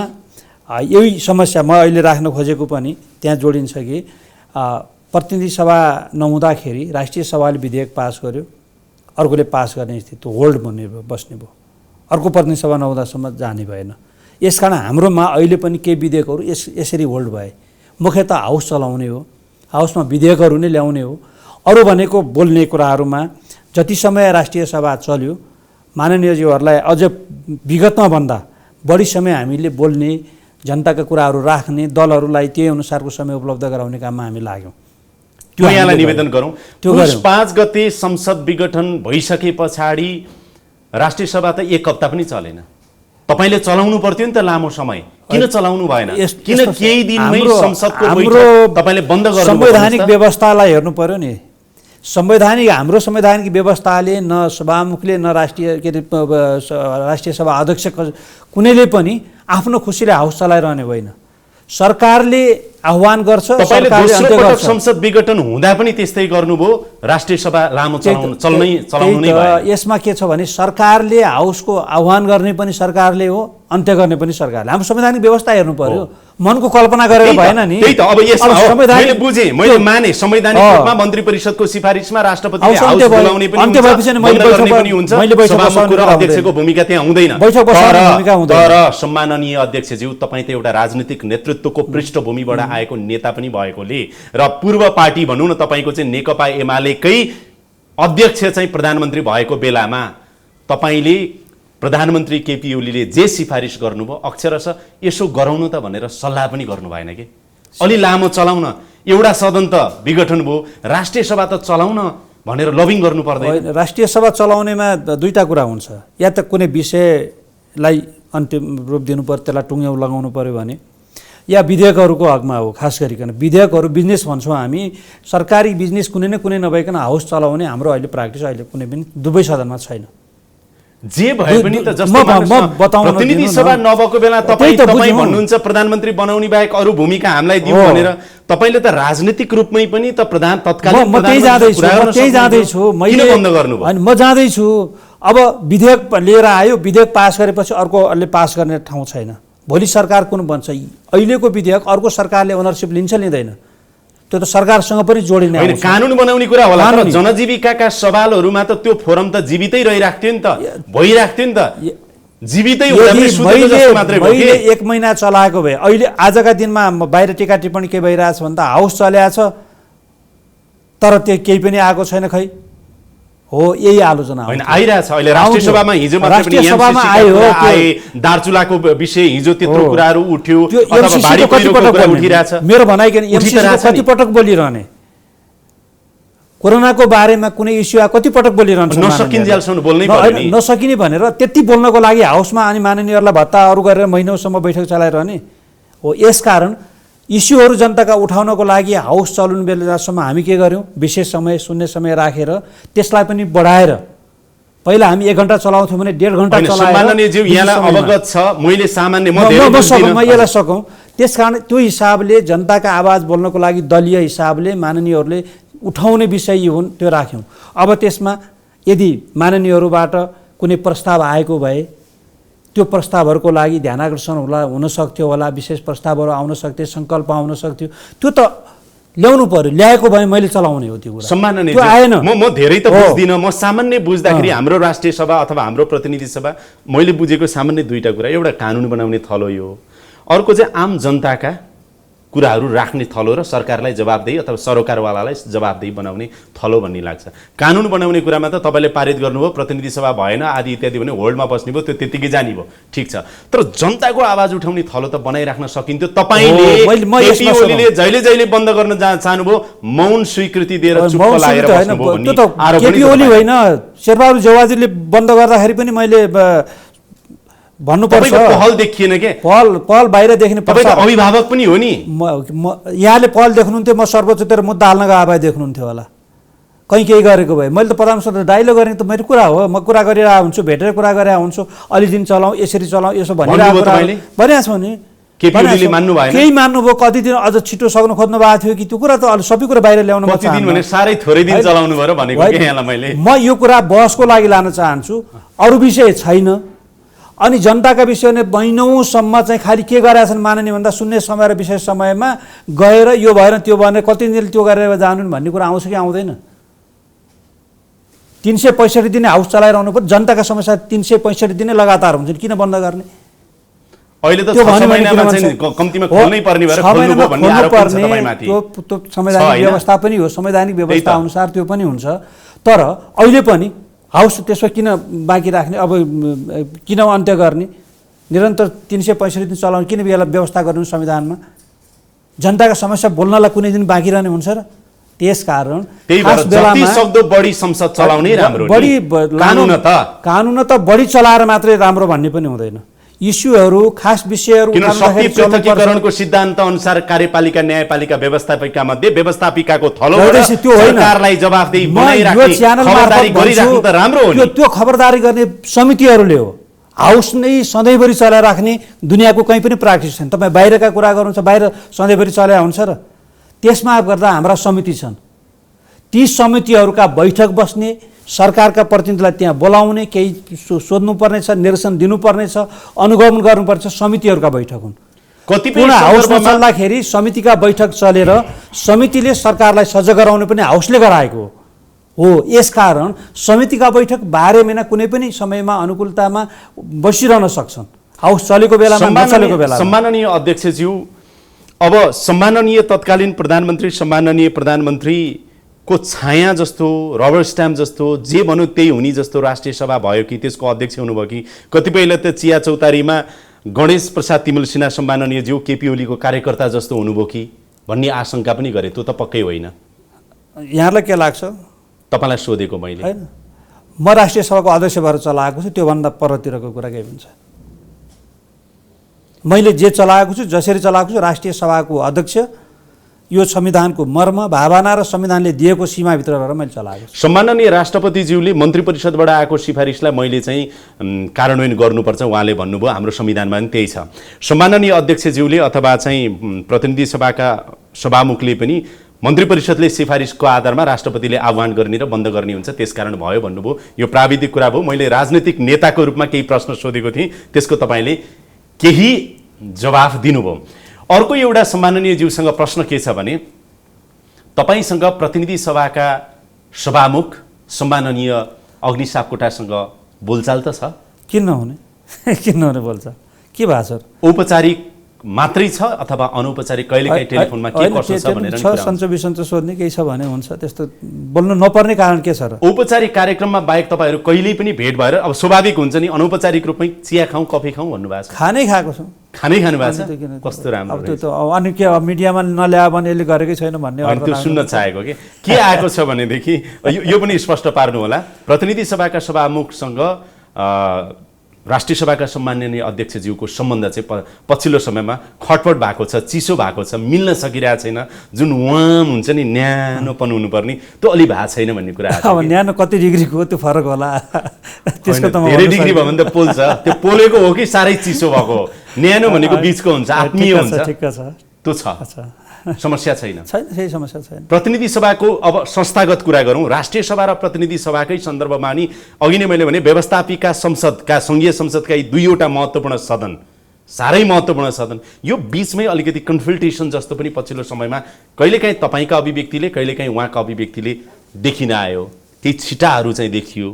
यही समस्या म अहिले राख्न खोजेको पनि त्यहाँ जोडिन्छ कि प्रतिनिधि सभा नहुँदाखेरि राष्ट्रिय सभाले विधेयक पास गर्यो, अर्कोले पास गर्ने स्थिति होल्ड बस्ने भयो, अर्को प्रतिनिधि सभा नहुँदासम्म जाने भएन। यसकारण हाम्रोमा अहिले पनि केही विधेयकहरू यसरी होल्ड भए। मुख्यतः हाउस चलाउने हो, हाउसमा विधेयकहरू नै ल्याउने हो। अरू भनेको बोल्ने कुराहरूमा जति समय राष्ट्रिय सभा चल्यो, माननीयज्यूहरूलाई अझ विगतमा भन्दा बढी समय हामीले बोल्ने, जनताका कुराहरू राख्ने, दलहरूलाई त्यही अनुसारको समय उपलब्ध गराउने काममा हामी लाग्यौँ। त्यो यहाँलाई निवेदन गरौँ, पुष 5 गते संसद विघटन भइसके पछाडि राष्ट्रिय सभा त एक हप्ता पनि चलेन। तपाईले चलाउनु पर्थ्यो नि त लामो समय, किन चलाउनु भएन? किन केही दिनमै संसदको बैठक तपाईले बन्द गर्नु? संवैधानिक व्यवस्थालाई हेर्नु पर्यो नि। हाम्रो संवैधानिक व्यवस्थाले न सभामुखले न राष्ट्रिय सभा अध्यक्ष कुनैले पनि आफ्नो खुसीले हाउस चलाइरहने होइन। सरकारले आह्वान गर्छ, तपाईले दोस्रो पटक संसद विघटन हुँदा पनि त्यस्तै गर्नुभयो, राष्ट्रिय सभा लामो चलाउनु नै भयो। यसमा के छ भने सरकारले हाउसको आह्वान गर्ने पनि सरकारले हो, अन्त्य गर्ने पनि सरकारले। हाम्रो संवैधानिक व्यवस्था हेर्नु पर्यो। मनको कल्पना गरेर भएन नि। त्यही त अब यसमा हो मैले बुझेँ, मैले माने संवैधानिक रूपमा मन्त्री परिषदको सिफारिसमा राष्ट्रपतिले हाउस बोलाउने पनि हुन्छ, सभामुख र अध्यक्षको भूमिका त्यहाँ हुँदैन। तर सम्माननीय अध्यक्षज्यू, तपाईँ त एउटा राजनीतिक नेतृत्वको पृष्ठभूमिबाट आएको नेता पनि भएकोले र पूर्व पार्टी भनौँ न तपाईँको चाहिँ नेकपा एमालेकै अध्यक्ष चाहिँ प्रधानमन्त्री भएको बेलामा तपाईँले प्रधानमन्त्री केपी ओलीले जे सिफारिस गर्नुभयो अक्षरशः यसो गराउनु त भनेर सल्लाह पनि गर्नु भएन कि अलि लामो चलाउन, एउटा सदन त विघटन भयो, राष्ट्रिय सभा त चलाउन भनेर लबिङ गर्नु पर्दैन। राष्ट्रिय सभा चलाउनेमा दुईटा कुरा हुन्छ, या त कुनै विषयलाई अन्तिम रूप दिनु पर्यो, त्यसलाई टुङ्ग्याउ लगाउनु पर्यो भने, या विधेयकहरूको हकमा हो। खास गरिकन विधेयकहरू बिजनेस भन्छौँ हामी, सरकारी बिजनेस कुनै न कुनै नभइकन हाउस चलाउने हाम्रो अहिले प्र्याक्टिस अहिले कुनै पनि दुवै सदनमा छैन। जे भए पनि त जस्तो प्रतिनिधि सभा नभएको बेला तपाईँ भन्नुहुन्छ प्रधानमन्त्री बनाउने बाहेक अरू भूमिका हामीलाई दिउँ भनेर, तपाईँले त राजनीतिक रूपमै पनि त तत्कालीन म त्यही जाँदैछु म जाँदैछु। अब विधेयक लिएर आयो, विधेयक पास गरेपछि अर्कोले पास गर्ने ठाउँ छैन। भोलि सरकार कुन बन्छ, अहिलेको विधेयक अर्को सरकारले ओनरसिप लिन्छ लिँदैन, त्यो त सरकारसँग पनि जोडिने होइन। कानुन बनाउने कुरा होला, तर जनजीविकाका सवालहरूमा त त्यो फोरम त जीवितै रहिराख्थ्यो नि त, भइराख्थ्यो नि त, जीवितै मैले 1 महिना चलाएको भए अहिले आजका दिनमा बाहिर टिका टिप्पणी के भइरहेछ भने त हाउस चलेको छ तर त्यो केही पनि आएको छैन। खै हो, यही आलोचना होइन आइरहेछ अहिले राष्ट्रिय सभामा। हिजो मात्रै दार्चुलाको विषय हिजो त्यत्रो कुराहरू उठ्यो, मेरो भनाइ किन कति पटक बोलिरहने, कोरोनाको बारेमा कुनै इस्यु कति पटक बोलिरहन्छ, नसकिने भनेर त्यति बोल्नको लागि हाउसमा अनि माननीयहरूलाई भत्ता अरू गरेर महिनौसम्म बैठक चलाइरहने हो। यसकारण इस्युहरू जनताका उठाउनको लागि हाउस चलाउनु बेलासम्म हामी के गर्यौँ, विशेष समय शून्य समय राखेर त्यसलाई पनि बढाएर, पहिला हामी 1 घण्टा चलाउँथ्यौँ भने 1.5 घण्टा अवगत छ। मैले सामान्य यसलाई सकौँ, त्यस कारण त्यो हिसाबले जनताका आवाज बोल्नको लागि दलीय हिसाबले माननीयहरूले उठाउने विषय हुन् त्यो राख्यौँ। अब त्यसमा यदि माननीयहरूबाट कुनै प्रस्ताव आएको भए त्यो प्रस्तावहरूको लागि ध्यानाकर्षण हुन सक्थ्यो होला, विशेष प्रस्तावहरू आउन सक्थे, सङ्कल्प आउन सक्थ्यो, त्यो त ल्याउनु पर्यो। ल्याएको भए मैले चलाउने हो त्यो कुरा। सम्माननीय आएन, म धेरै त बुझ्दिनँ। म सामान्य बुझ्दाखेरि हाम्रो राष्ट्रिय सभा अथवा हाम्रो प्रतिनिधि सभा मैले बुझेको सामान्य दुईटा कुरा, एउटा कानुन बनाउने थलो यो, अर्को चाहिँ आम जनताका कुराहरू राख्ने थलो र सरकारलाई जवाबदेही अथवा सरोकारवालालाई जवाबदेही बनाउने थलो भन्ने लाग्छ। कानुन बनाउने कुरामा त तपाईँले पारित गर्नुभयो, प्रतिनिधि सभा भएन आदि इत्यादि भने होल्डमा बस्ने भयो, त्यो त्यतिकै जाने भयो, ठिक छ। तर जनताको आवाज उठाउने थलो त बनाइराख्न सकिन्थ्यो। तपाईँले जहिले जहिले बन्द गर्न चाहनुभयो, मौन स्वीकृति दिएर चुप्प लागेर बस्नुभयो भन्ने आरोप पनि होइन। शेरबहादुर देउवाजीले बन्द गर्दाखेरि पनि मैले भन्नुपर्छ, पहल देखिएन के, पहल बाहिर देखिने पर्छ। अभिभावक पनि हो नि, यहाँले पहल देख्नुहुन्थ्यो, म सर्वोच्चतिर मुद्दा हाल्न गए भए देख्नुहुन्थ्यो होला, कहीँ केही गरेको भए। मैले त प्रधानमन्त्री डाइलग गर्ने त मेरो कुरा हो, म कुरा गरिरहेको हुन्छु, भेटेर कुरा गरेर हुन्छु, अलि दिन चलाउँ, यसरी चलाउँ, यसो भनिरहेको छु नि। केही मान्नुभयो, कति दिन अझ छिटो सक्नु खोज्नु भएको थियो कि त्यो कुरा त सबै कुरा बाहिर ल्याउनु साह्रै थोरै दिन चलाउनु भयो भनेको। म यो कुरा बहसको लागि लान चाहन्छु, अरू विषय छैन। अनि जनताका विषयमा महिनौसम्म चाहिँ खालि के गरेका छन् माननीय भन्दा शून्य समय र विशेष समयमा गएर यो भएन त्यो भएन कति दिन त्यो गरेर जानु भन्ने कुरा आउँछ कि आउँदैन। 365 दिन हाउस चलाइरहनु पर्छ, जनताका समस्या 365 दिन लगातार हुन्छ, किन बन्द गर्ने? अहिले त 6 महिनामा चाहिँ कम्तीमा खोल्नै पर्ने भएर खोल्नुभयो भन्ने आरोप छ तपाईमाथि। त्यो संवैधानिक व्यवस्था पनि हो, संवैधानिक व्यवस्था अनुसार त्यो पनि हुन्छ। तर अहिले पनि हाउस त्यसमा किन बाँकी राख्ने, अब किन अन्त्य गर्ने? निरन्तर 365 दिन चलाउने किन व्यवस्था गर्नु संविधानमा? जनताका समस्या बोल्नलाई कुनै दिन बाँकी रहने हुन्छ र? त्यसकारण जतिसक्दो बढी संसद चलाउने राम्रो, कानुन त बढी चलाएर मात्रै राम्रो भन्ने पनि हुँदैन। इस्युहरू खास विषयहरू शक्ति पृथकीकरणको सिद्धान्त अनुसार कार्यपालिका न्यायपालिका व्यवस्थापिका मध्ये व्यवस्थापिकाको थलो सरकारलाई जवाफदेही बनाइराख्ने खबरदारी गरिराख्नु त राम्रो हो नि। त्यो खबरदारी गर्ने समितिहरूले हो, हाउस नै सधैँभरि चलाइराख्ने दुनियाँको कहीँ पनि प्र्याक्टिस छैन। तपाईँ बाहिरका कुरा गर्नुहुन्छ, बाहिर सधैँभरि चलाइ हुन्छ र? त्यसमा गर्दा हाम्रा समिति छन्, ती समितिहरूका बैठक बस्ने, सरकारका प्रतिनिधिलाई त्यहाँ बोलाउने, केही सोध्नुपर्ने छ, निर्देशन दिनुपर्ने छ, अनुगमन गर्नुपर्छ, समितिहरूका बैठक हुन्। कतिपय पुनः हाउसमा सन्दर्भमा- चल्दाखेरि समितिका बैठक चलेर समितिले सरकारलाई सजग गराउने पनि हाउसले गराएको हो। यसकारण समितिका बैठक 12 महिना कुनै पनि समयमा अनुकूलतामा बसिरहन सक्छन्, हाउस चलेको बेलामा नचलेको बेलामा। सम्माननीय अध्यक्षज्यू, अब सम्माननीय तत्कालीन प्रधानमन्त्री, सम्माननीय प्रधानमन्त्रीको छाया जस्तो, रबर स्ट्याम्प जस्तो, जे भनौँ त्यही हुने जस्तो राष्ट्रिय सभा भयो कि त्यसको अध्यक्ष हुनुभयो कि कतिपयले त चिया चौतारीमा गणेश प्रसाद तिमल सिन्हा सम्माननीयज्यू केपी ओलीको कार्यकर्ता जस्तो हुनुभयो कि भन्ने आशंका पनि गरे। त्यो त पक्कै होइन। यहाँलाई के लाग्छ? तपाईँलाई सोधेको मैले। होइन, म राष्ट्रिय सभाको अध्यक्ष भएर चलाएको छु, त्योभन्दा परतिरको कुरा केही हुन्छ। मैले जे चलाएको छु, जसरी चलाएको छु, राष्ट्रिय सभाको अध्यक्ष, यो संविधानको मर्म, भावना र संविधानले दिएको सीमाभित्र रहेर मैले चलाएको छु। सम्माननीय राष्ट्रपतिज्यूले मन्त्री परिषदबाट आएको सिफारिसलाई मैले चाहिँ कार्यान्वयन गर्नुपर्छ उहाँले भन्नुभयो। हाम्रो संविधानमा पनि त्यही छ। सम्माननीय अध्यक्षज्यूले अथवा चाहिँ प्रतिनिधि सभाका सभामुखले पनि मन्त्री परिषदले सिफारिसको आधारमा राष्ट्रपतिले आह्वान गर्ने र बन्द गर्ने हुन्छ, त्यसकारण भयो भन्नुभयो। यो प्राविधिक कुरा भयो। मैले राजनीतिक नेताको रूपमा केही प्रश्न सोधेको थिएँ, त्यसको तपाईँले केही जवाफ दिनुभयो। अर्को एउटा सम्माननीय ज्यूसँग प्रश्न के छ भने, तपाईँसँग प्रतिनिधि सभाका सभामुख सम्माननीय अग्नि सापकोटासँग बोलचाल त छ? किन नहुने? किन नहुने बोलचाल? के भएको छ? औपचारिक मात्रै छ अथवा अनौपचारिक कहिलेकाहीँ टेलिफोनमा के कसो छ भनेर नि कुरा हुन्छ। सन्चो बिसन्चो सोध्ने केही छ भने हुन्छ, त्यस्तो बोल्नु नपर्ने कारण के छ र? औपचारिक कार्यक्रममा बाहेक तपाईँहरू कहिल्यै पनि भेट भएर, अब स्वाभाविक हुन्छ नि, अनौपचारिक रूपमै चिया खाउँ कफी खाउँ भन्नुभएको छ? खानै खाएको छु। खानै खानु भएको छ? कस्तो राम्रो अब त्यो त अनि के अब मिडियामा नल्यायो भने यसले गरेकै छैन भन्ने अनि त्यो सुन्न चाहेको के आएको छ भनेदेखि यो पनि स्पष्ट पार्नु होला। प्रतिनिधि सभाका सभामुखसँग राष्ट्रिय सभाका सम्माननीय अध्यक्षज्यूको सम्बन्ध चाहिँ पछिल्लो समयमा खटपट भएको छ, चिसो भएको छ, मिल्न सकिरहेको छैन। जुन वाम हुन्छ नि, न्यानोपन हुनुपर्ने, त्यो अलि भएको छैन भन्ने कुरा अब न्यानो कति डिग्रीको त्यो फरक होला, त्यसको त धेरै डिग्री भयो भने त पोल्छ। त्यो पोलेको हो कि साह्रै चिसो भएको हो? न्यानो भनेको बिचको हुन्छ, आत्मीय हुन्छ, ठिक छ। त्यो छ, समस्या छैन। छैन, केही समस्या छैन। प्रतिनिधि सभाको अब संस्थागत कुरा गरौँ। राष्ट्रिय सभा र प्रतिनिधि सभाकै सन्दर्भमा नि अघि नै मैले भने व्यवस्थापिका संसदका, सङ्घीय संसदका यी दुईवटा महत्त्वपूर्ण सदन, साह्रै महत्त्वपूर्ण सदन, यो बिचमै अलिकति कन्फल्टेसन जस्तो पनि पछिल्लो समयमा कहिलेकाहीँ तपाईँका अभिव्यक्तिले, कहिलेकाहीँ उहाँका अभिव्यक्तिले देखिन आयो, केही छिटाहरू चाहिँ देखियो।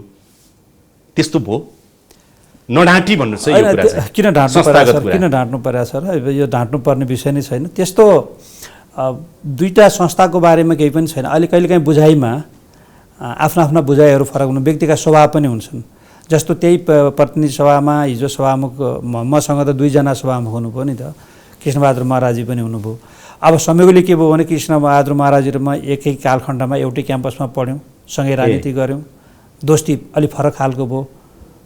त्यस्तो भयो? नढाँटी भन्नुहोस् है यो कुरा चाहिँ। किन ढाँट्नु परेको छ र? यो ढाँट्नु पर्ने विषय नै छैन। त्यस्तो दुईटा संस्थाको बारेमा केही पनि छैन। अहिले कहिलेकाहीँ बुझाइमा आफ्ना आफ्ना बुझाइहरू फरक हुनु, व्यक्तिका स्वभाव पनि हुन्छन्। जस्तो त्यही प्रतिनिधि सभामा हिजो सभामुख मसँग त 2 जना सभामुख हुनुभयो नि त, कृष्णबहादुर महाराजी पनि हुनुभयो। अब संयोगले के भयो भने कृष्णबहादुर महाराजी र म एकै कालखण्डमा एउटै क्याम्पसमा पढ्यौँ, सँगै राजनीति गऱ्यौँ, दोस्ती अलिक फरक खालको भयो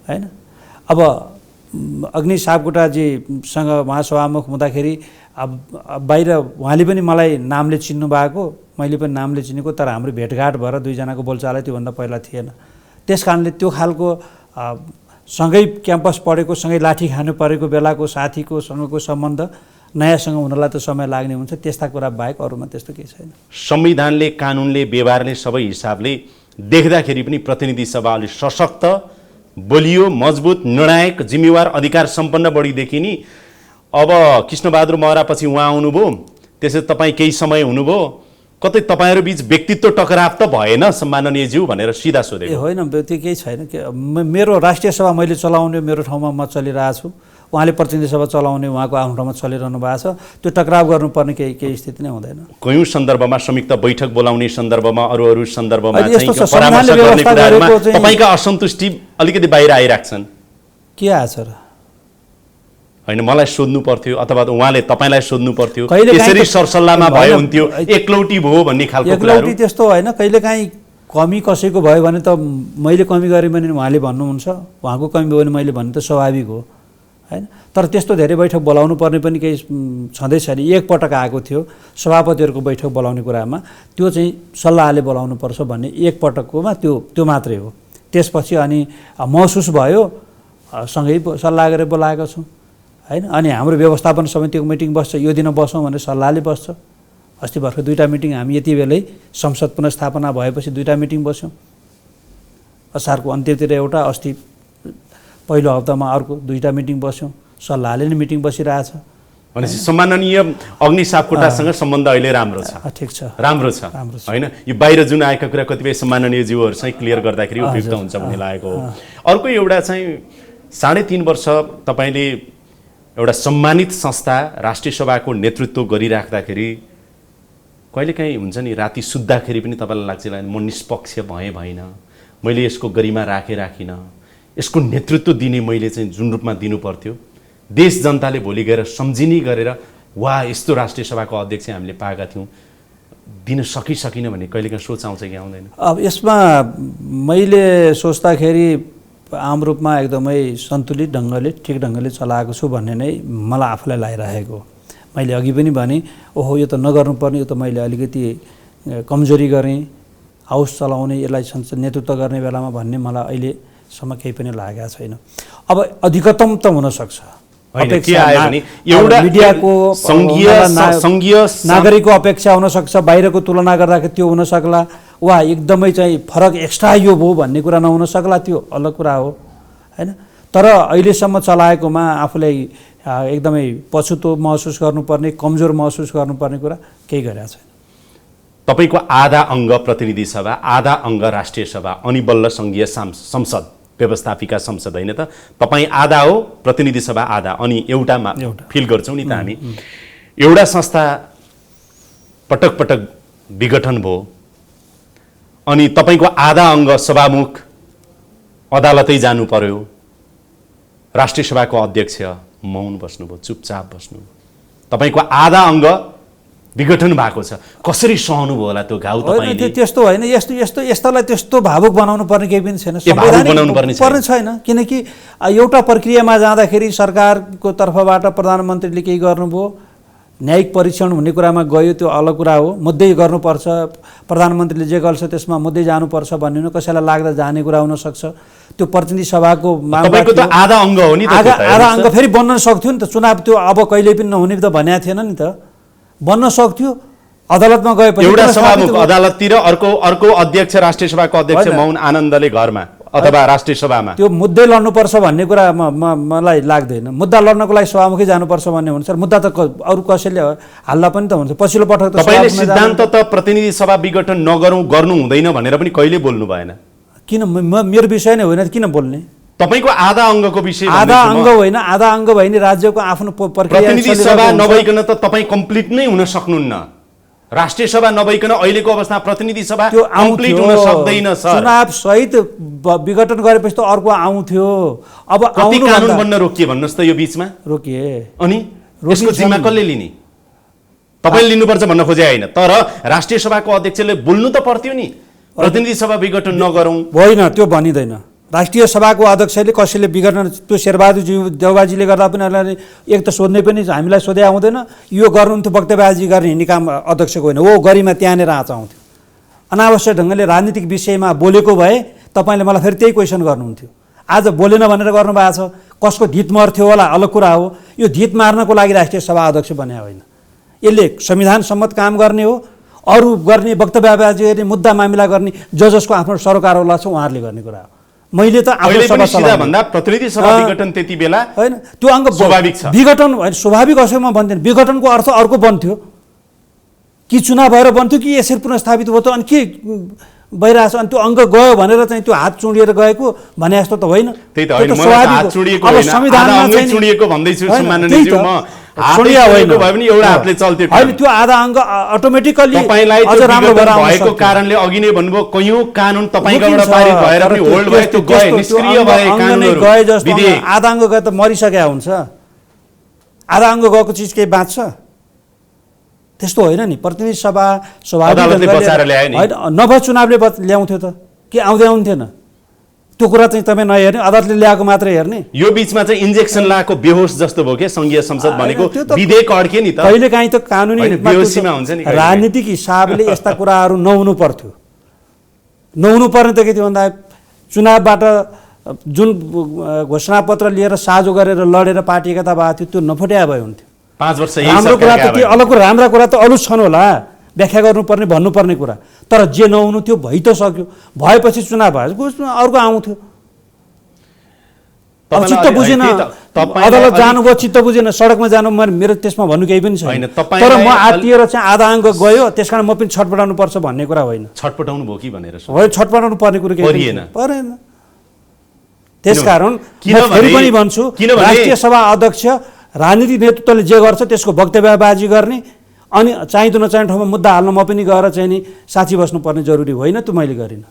होइन। अब अग्नि सापकोटाजीसँग महासभामुख हुँदाखेरि अब बाहिर उहाँले पनि मलाई नामले चिन्नु भएको, मैले पनि नामले चिनेको, तर हाम्रो भेटघाट भएर 2 जनाको बोलचालै त्योभन्दा पहिला थिएन। त्यस कारणले त्यो खालको सँगै क्याम्पस पढेको, सँगै लाठी खानु परेको बेलाको साथीको सँगको सम्बन्ध नयाँसँग हुनलाई त समय लाग्ने हुन्छ। त्यस्ता कुरा बाहेक अरूमा त्यस्तो केही छैन। संविधानले, कानुनले, व्यवहारले, सबै हिसाबले देख्दाखेरि पनि प्रतिनिधि सभा अलि सशक्त, बलियो, मजबुत, निर्णायक, जिम्मेवार, अधिकार सम्पन्न बढी देखिने। अब कृष्णबहादुर महरापछि उहाँ आउनुभयो, त्यसै तपाईँ केही समय हुनुभयो, कतै तपाईँहरू बिच व्यक्तित्व टकराव त भएन सम्माननीयज्यू भनेर सिधा सोधेको? होइन, त्यो केही छैन। मेरो राष्ट्रिय सभा मैले चलाउने मेरो ठाउँमा म चलिरहेको छु, उहाँले प्रतिनिधि सभा चलाउने उहाँको आफ्नो ठाउँमा चलिरहनु भएको छ। त्यो टकराव गर्नुपर्ने केही स्थिति नै हुँदैन। कयौँ सन्दर्भमा संयुक्त बैठक बोलाउने सन्दर्भमा, अरू सन्दर्भमा चाहिँ परामर्श गर्ने कुरामा तपाईँका असन्तुष्टि अलिकति बाहिर आइराख्छन्। के आछ र? होइन, मलाई सोध्नु पर्थ्यो अथवा उहाँले तपाईँलाई सोध्नु पर्थ्यो, त्यसरी सरसल्लाहमा भयो हुन्थ्यो, एकलौटी भयो भन्ने खालको कुराहरू। एकलौटी त्यस्तो होइन, कहिलेकाहीँ कमी कसैको भयो भने त मैले कमी गरेँ भने उहाँले भन्नुहुन्छ, उहाँको कमी भयो भने मैले भन्नु त स्वाभाविक हो होइन। तर त्यस्तो धेरै बैठक बोलाउनु पर्ने पनि केही छँदै छैन। एकपटक आएको थियो सभापतिहरूको बैठक बोलाउने कुरामा, त्यो चाहिँ सल्लाहले बोलाउनु पर्छ भन्ने एकपटककोमा त्यो मात्रै हो। त्यसपछि अनि महसुस भयो, सँगै सल्लाह गरेर बोलाएको छौँ होइन। अनि हाम्रो व्यवस्थापन समितिको मिटिङ बस्छ, यो दिन बसौँ भने सल्लाहले बस्छ। अस्ति भर्खर 2टा मिटिङ हामी यति बेलै संसद पुनर्स्थापना भएपछि 2टा मिटिङ बस्यौँ। असारको अन्त्यतिर एउटा, अस्ति पहिलो हप्तामा अर्को 2टा मिटिङ बस्यौँ। सल्लाहले नै मिटिङ बसिरहेछ भनेपछि सम्माननीय अग्नि सापकोटासँग सम्बन्ध अहिले राम्रो छ, ठिक छ, राम्रो छ होइन? यो बाहिर जुन आएका कुरा कतिपय सम्माननीय जीवहरूसँग क्लियर गर्दाखेरि उपयुक्त हुन्छ भन्ने लागेको हो। अर्को एउटा चाहिँ 3.5 वर्ष तपाईँले एउटा सम्मानित संस्था राष्ट्रिय सभाको नेतृत्व गरिराख्दाखेरि कहिलेकाहीँ हुन्छ नि राति सुत्दाखेरि पनि तपाईँलाई लाग्छ म निष्पक्ष भएन, मैले यसको गरिमा राखिनँ, यसको नेतृत्व दिने मैले चाहिँ जुन रूपमा दिनु पर्थ्यो, देश जनताले भोलि गएर सम्झिने गरेर वा यस्तो राष्ट्रिय सभाको अध्यक्ष हामीले पाएका थियौँ, दिन सकिनँ भन्ने कहिलेकाहीँ सोच आउँछ कि आउँदैन? अब यसमा मैले सोच्दाखेरि आम रूपमा एकदमै सन्तुलित ढङ्गले ठिक ढङ्गले चलाएको छु भन्ने नै मलाई आफूलाई लागिरहेको। मैले अघि पनि भने ओहो यो त नगर्नुपर्ने, यो त मैले अलिकति कमजोरी गरेँ हाउस चलाउने, यसलाई नेतृत्व गर्ने बेलामा भन्ने मलाई अहिलेसम्म केही पनि लागेको छैन। अब अधिकतम त हुनसक्छ, मिडियाको नागरिकको अपेक्षा हुनसक्छ, बाहिरको तुलना गर्दाखेरि त्यो हुन सक्ला, वा एकदमै चाहिँ फरक एक्स्ट्रा यो भयो भन्ने कुरा नहुन सक्ला, त्यो अलग कुरा हो होइन। तर अहिलेसम्म चलाएकोमा आफूलाई एकदमै पछुतो महसुस गर्नुपर्ने, कमजोर महसुस गर्नुपर्ने कुरा केही गरेको छैन। तपाईँको आधा अङ्ग प्रतिनिधि सभा, आधा अङ्ग राष्ट्रिय सभा, अनि बल्ल सङ्घीय संसद व्यवस्थापिका संसद होइन त? तपाईँ आधा हो, प्रतिनिधि सभा आधा, अनि एउटामा फिल गर्छौँ नि त हामी। एउटा संस्था पटक पटक विघटन भयो अनि तपाईँको आधा अङ्ग सभामुख अदालतै जानु पर्यो, राष्ट्रिय सभाको अध्यक्ष मौन बस्नुभयो, चुपचाप बस्नुभयो, तपाईँको आधा अङ्ग विघटन भएको छ, कसरी सहनु भयो होला त्यो घाउ तपाईँले? त्यस्तो होइन, यस्तालाई त्यस्तो भावुक बनाउनु पर्ने केही पनि छैन, पर्ने छैन। किनकि एउटा प्रक्रियामा जाँदाखेरि सरकारको तर्फबाट प्रधानमन्त्रीले केही गर्नुभयो, न्यायिक परीक्षण हुने कुरामा गयो, त्यो अलग कुरा हो। मुद्दै गर्नुपर्छ, प्रधानमन्त्रीले जे गर्छ त्यसमा मुद्दै जानुपर्छ भन्ने कसैलाई लाग्दा जाने कुरा हुनसक्छ। त्यो प्रतिनिधि सभाको आधा अङ्ग हो नि, आधा अङ्ग फेरि बन्न सक्थ्यो नि त। चुनाव त्यो अब कहिले पनि नहुने त भनेको थिएन नि त, बन्न सक्थ्यो। अदालतमा गएपछि एउटा सभामुख अदालततिर, अर्को अध्यक्ष राष्ट्रिय सभाको अध्यक्ष मौन आनन्दले घरमा अथवा राष्ट्रिय सभामा त्यो मुद्दै लड्नुपर्छ भन्ने कुरा मलाई लाग्दैन। मुद्दा लड्नको लागि सभामुखै जानुपर्छ भन्ने हुन्छ, मुद्दा त अरू कसैले हाल्दा पनि त हुन्छ। पछिल्लो पटक त तपाईँले सिद्धान्त त प्रतिनिधि सभा विघटन गर्नु हुँदैन भनेर पनि कहिले बोल्नु भएन। किन? मेरो विषय नै होइन, किन बोल्ने? तपाईँको आधा अङ्गको विषय, आधा अङ्ग होइन, आधा अङ्ग भयो नि राज्यको आफ्नो प्रक्रिया। प्रतिनिधि सभा नभइकन त तपाईँ कम्प्लिट नै हुन सक्नुहुन्न। राष्ट्रिय सभा नभइकन अहिलेको अवस्थामा प्रतिनिधि सभा कम्प्लिट हुन सक्दैन सर। चुनाव सहित विघटन गरेपछि त अर्को आउँथ्यो। अब आउनु कानुन बन्न रोकिए भन्नुहोस् त, यो बीचमा रोकिए अनि यसको जिम्मा कसले लिने? तपाईँले लिनुपर्छ भन्न खोजे होइन, तर राष्ट्रिय सभाको अध्यक्षले बोल्नु त पर्थ्यो नि, प्रतिनिधि सभा विघटन नगरौँ। होइन, त्यो भनिँदैन। राष्ट्रिय सभाको अध्यक्षले कसैले विघटन, त्यो शेरबहादुर देउबाजीले गर्दा पनि एक त सोध्ने पनि हामीलाई सोधे आउँदैन, यो गर्नुहुन्थ्यो वक्तव्यबाजी गर्ने हिँड्ने काम अध्यक्षको होइन, वो गरिमा त्यहाँनिर आउँथ्यो। अनावश्यक ढङ्गले राजनीतिक विषयमा बोलेको भए तपाईँले मलाई फेरि त्यही क्वेसन गर्नुहुन्थ्यो। आज बोलेन भनेर गर्नुभएको छ, कसको धित मर्थ्यो होला अलग कुरा हो। यो धित मार्नको लागि राष्ट्रिय सभा अध्यक्ष बने होइन, यसले संविधान सम्मत काम गर्ने हो। अरू गर्ने वक्तव्यबाजी गर्ने, मुद्दा मामिला गर्ने जसको आफ्नो सरकार होला छ उहाँहरूले गर्ने कुरा हो। मैले त भन्दा प्रतिनिधि सभा विघटन त्यति बेला होइन, त्यो अङ्ग स्वाभाविक छ। विघटन होइन, स्वाभाविक असरमा बन्थेन। विघटनको अर्थ अर्को बन्थ्यो कि चुनाव भएर बन्थ्यो कि यसरी पुनर्स्थापित भयो त, अनि के भइरहेछ? अनि त्यो अङ्ग गयो भनेर चाहिँ त्यो हात चुडिएर गएको भने जस्तो त होइन। त्यही त होइन, त्यो आधा अङ्ग अटोमेटिकली भएको कारणले अघि नै भन्नुभयो कयौं कानुन तपाईँकोबाट पारित भएर पनि होल्ड भयो, त्यो गए, निष्क्रिय भए कानुनहरु। आधा अङ्ग गए त मरिसकेको हुन्छ, आधा अङ्ग गएको चिज केही बाँच्छ? त्यस्तो होइन नि। प्रतिनिधि सभा नभए चुनावले ल्याउँथ्यो त, के आउँथेन? त्यो कुरा चाहिँ तपाईँ नहेर्ने, अदालतले ल्याएको मात्रै हेर्ने। यो बीचमा चाहिँ इन्जेक्सन लाएको बेहोस जस्तो भयो के संघीय संसद भनेको? विधेयक अड्के नि त, कहिले काहीँ त कानुनी बेहोसीमा हुन्छ नि। राजनीतिक हिसाबले यस्ता कुराहरू नहुनु पर्थ्यो। नहुनु पर्ने त के थियो भन्दा चुनावबाट जुन घोषणापत्र लिएर साझो गरेर लडेर पार्टी एकता भएको थियो त्यो नफुट्या भए हुन्थ्यो। 5 वर्ष राम्रो कुरा त के अलग कुरा, राम्रा कुरा त अलु छन् होला, व्याख्या गर्नुपर्ने भन्नुपर्ने कुरा। तर जे नहुनु थियो भइ त सक्यो, भएपछि चुनाव भयो, अर्को आउँथ्यो। चित्त बुझेन, अदालत जानुभयो चित्त बुझेन सडकमा जानु मेरो त्यसमा भन्नु केही पनि छैन तर म आत्तिएर चाहिँ आधा अङ्क गयो त्यसकारण म पनि छटपटाउनु पर्छ भन्ने कुरा होइन छटपटाउनु भयो कि भनेर हो छटपटाउनु पर्ने कुरो केही परेन त्यसकारण फेरि पनि भन्छु राष्ट्रिय सभा अध्यक्ष राजनीतिक नेतृत्वले जे गर्छ त्यसको वक्तव्यबाजी गर्ने अनि चाहिँदो नचाहिने ठाउँमा मुद्दा हाल्न म पनि गएर चाहिँ नि साक्षी बस्नुपर्ने जरुरी होइन त्यो मैले गरिनँ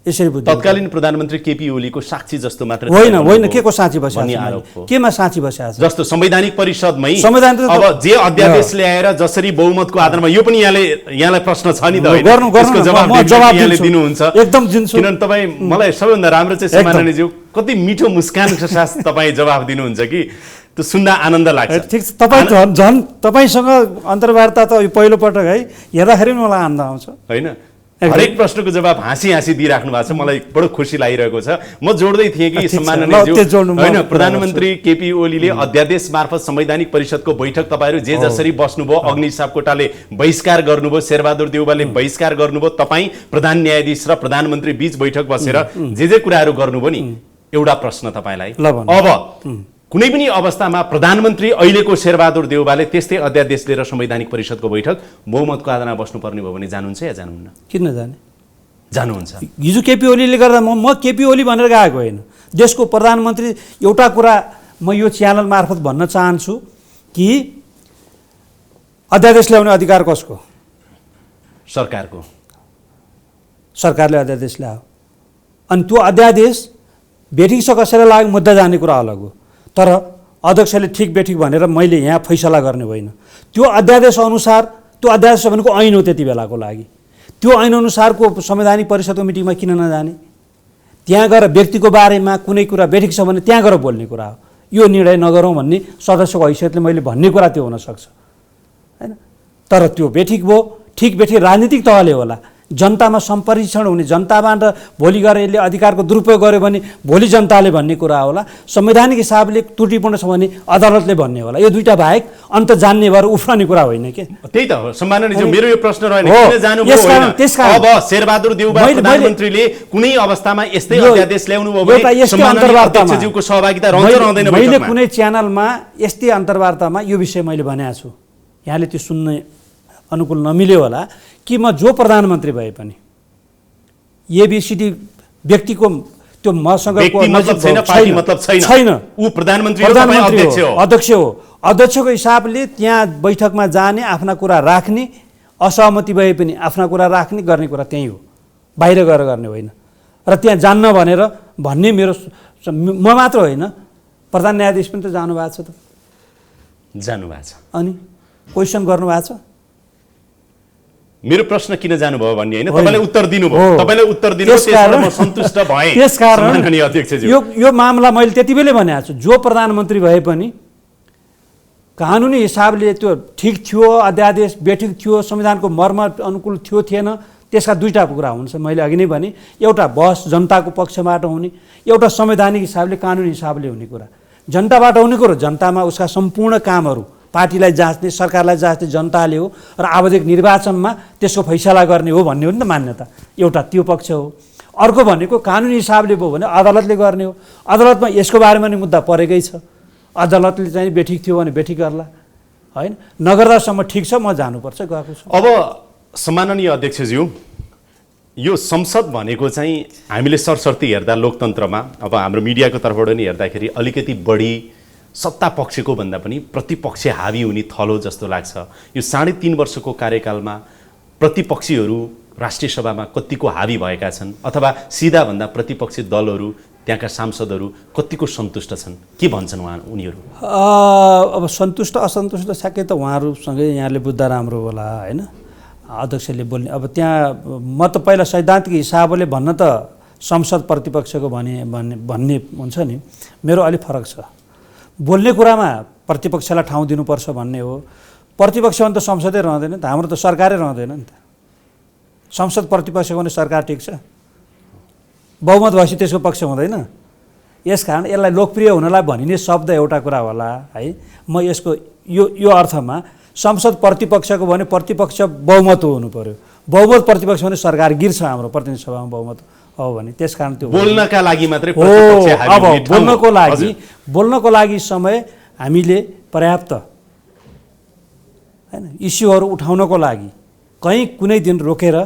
यसरी बुझ्नु तत्कालीन प्रधानमन्त्री केपी ओलीको साक्षी जस्तो मात्र होइन के को साक्षी बस्या केमा साक्षी बस्या जस्तो संवैधानिक परिषदमै अब जे अध्यादेश ल्याएर जसरी बहुमतको आधारमा यो पनि यहाँलाई प्रश्न छ नि त त्यसको जवाब यहाँले दिनुहुन्छ एकदम दिन्छु किनभने तपाईँ मलाई सबैभन्दा राम्रो चाहिँ सिमानानीज्यू कति मिठो मुस्कानको साथ तपाईँ जवाब दिनुहुन्छ कि त्यो सुन्दा आनन्द लाग्छ ठिक छ तपाईँ झन् तपाईँसँग अन्तर्वार्ता त पहिलो पटक है हेर्दाखेरि पनि मलाई आनन्द आउँछ होइन हरेक प्रश्नको जवाब हाँसी दिइराख्नु भएको छ मलाई बडो खुसी लागिरहेको छ म जोड्दै थिएँ कि सम्माननीय होइन प्रधानमन्त्री केपी ओलीले अध्यादेश मार्फत संवैधानिक परिषदको बैठक तपाईँहरू जे जसरी बस्नुभयो अग्नि सापकोटाले बहिष्कार गर्नुभयो शेरबहादुर देउवाले बहिष्कार गर्नुभयो तपाईँ प्रधान न्यायाधीश र प्रधानमन्त्री बीच बैठक बसेर जे कुराहरू गर्नुभयो नि एउटा प्रश्न तपाईँलाई अब कुनै पनि अवस्थामा प्रधानमन्त्री अहिलेको शेरबहादुर देउवाले त्यस्तै अध्यादेश लिएर संवैधानिक परिषदको बैठक बहुमतको आधारमा बस्नुपर्ने भयो भने जानुहुन्छ या जानुहुन्न किन नजाने जानुहुन्छ हिजो केपी ओलीले गर्दा म केपी ओली भनेर गएको होइन देशको प्रधानमन्त्री एउटा कुरा म यो च्यानल मार्फत भन्न चाहन्छु कि अध्यादेश ल्याउने अधिकार कसको सरकारको सरकारले अध्यादेश ल्यायो अनि त्यो अध्यादेश बेठिक छ कसैलाई लाग्यो मुद्दा जाने कुरा अलग हो तर अध्यक्षले ठिक बेठिक भनेर मैले यहाँ फैसला गर्ने होइन त्यो अध्यादेश अनुसार त्यो अध्यादेश भनेको ऐन हो त्यति बेलाको लागि त्यो ऐन अनुसारको संवैधानिक परिषदको मिटिङमा किन नजाने त्यहाँ गएर व्यक्तिको बारेमा कुनै कुरा बेठिक छ भने त्यहाँ गएर बोल्ने कुरा हो यो निर्णय नगरौँ भन्ने सदस्यको हैसियतले मैले भन्ने कुरा त्यो हुनसक्छ होइन तर त्यो बेठिक भयो ठिक बेठिक राजनीतिक तहले होला जनतामा सम्प्रेषण हुने जनताबाट भोलि गएर यसले अधिकारको दुरुपयोग गर्यो भने भोलि जनताले भन्ने कुरा होला संवैधानिक हिसाबले त्रुटिपूर्ण छ भने अदालतले भन्ने होला यो दुईटा बाहेक अन्त जान्ने भएर उफ्रने कुरा होइन के त्यही त हो सम्माननीय मेरो यो प्रश्न रहेन किन जानुभयो अब शेरबहादुर देउवा प्रधानमन्त्रीले कुनै अवस्थामा यस्तै अध्यादेश ल्याउनु भयो भने सम्माननीय अध्यक्षज्यूको सहभागिता रहन्छ रहँदैन मैले कुनै च्यानलमा यस्तै अन्तर्वार्तामा यो विषय मैले भनेको छु यहाँले त्यो सुन्ने अनुकूल नमिल्यो होला कि म जो प्रधानमन्त्री भए पनि एबीसीडी व्यक्तिको त्यो मसँग छैन ऊ प्रधानमन्त्री अध्यक्ष हो अध्यक्षको हिसाबले त्यहाँ बैठकमा जाने आफ्ना कुरा राख्ने असहमति भए पनि आफ्ना कुरा राख्ने गर्ने कुरा त्यही हो बाहिर गएर गर्ने होइन र त्यहाँ जान्न भनेर भन्ने मेरो म मात्र होइन प्रधान न्यायाधीश पनि त जानुभएको छ त जानुभएको छ अनि क्वेसन गर्नुभएको छ मेरो प्रश्न किन जानुभयो भन्ने होइन तपाईले उत्तर दिनुभयो तपाईले उत्तर दिनुभयो त्यसबाट म सन्तुष्ट भएँ त्यसकारण माननीय अध्यक्षज्यू यो मामला मैले त्यति बेलै भनेको छु जो प्रधानमन्त्री भए पनि कानुनी हिसाबले त्यो ठिक थियो अध्यादेश बेठिक थियो संविधानको मर्म अनुकूल थियो थिएन त्यसका दुईटा कुरा हुन्छ मैले अघि नै भने एउटा बहस जनताको पक्षबाट हुने एउटा संवैधानिक हिसाबले कानुनी हिसाबले हुने कुरा जनताबाट हुने कुरो जनतामा उसका सम्पूर्ण कामहरू पार्टीलाई जाँच्ने सरकारलाई जाँच्ने जनताले हो र आवश्यक निर्वाचनमा त्यसको फैसला गर्ने हो भन्ने हो नि त मान्यता एउटा त्यो पक्ष हो अर्को भनेको कानुनी हिसाबले भयो भने अदालतले गर्ने हो अदालतमा यसको बारेमा नि मुद्दा परेकै छ अदालतले चाहिँ बेठिक थियो भने बेठिक गर्ला होइन नगर्दासम्म ठिक छ म जानुपर्छ गएको छु अब सम्माननीय अध्यक्षज्यू यो संसद भनेको चाहिँ हामीले सरसर्ती हेर्दा लोकतन्त्रमा अब हाम्रो मिडियाको तर्फबाट नि हेर्दाखेरि अलिकति बढी सत्ता पक्षको भन्दा पनि प्रतिपक्ष हावी हुने थलो जस्तो लाग्छ यो 3.5 वर्षको कार्यकालमा प्रतिपक्षीहरू राष्ट्रिय सभामा कतिको हावी भएका छन् अथवा सिधा भन्दा प्रतिपक्षी दलहरू त्यहाँका सांसदहरू कतिको सन्तुष्ट छन् के भन्छन् उनीहरू अब सन्तुष्ट असन्तुष्ट ठ्याक्कै त उहाँहरूसँगै यहाँले बुझ्दा राम्रो होला होइन अध्यक्षले बोल्ने अब त्यहाँ म त पहिला सैद्धान्तिक हिसाबले भन्न त संसद प्रतिपक्षको भन्ने हुन्छ नि मेरो अलिक फरक छ बोल्ने कुरामा प्रतिपक्षलाई ठाउँ दिनुपर्छ भन्ने हो प्रतिपक्ष भने त संसदै रहँदैन नि त हाम्रो त सरकारै रहँदैन नि त संसद प्रतिपक्ष भने सरकार ठिक छ बहुमत भएपछि त्यसको पक्ष हुँदैन यसकारण यसलाई लोकप्रिय हुनलाई भनिने शब्द एउटा कुरा होला है म यसको यो अर्थमा संसद प्रतिपक्षको भने प्रतिपक्ष बहुमत हुनु पर्यो बहुमत प्रतिपक्ष भने सरकार गिर्छ हाम्रो प्रतिनिधि सभामा बहुमत हो भने त्यसकारण त्यो बोल्नका लागि मात्रै हो। प्रतिपक्ष अब हाल्ने ठाउँ हो। बोल्नको लागि समय हामीले पर्याप्त हैन इस्युहरू उठाउनको लागि कहीँ कुनै दिन रोकेर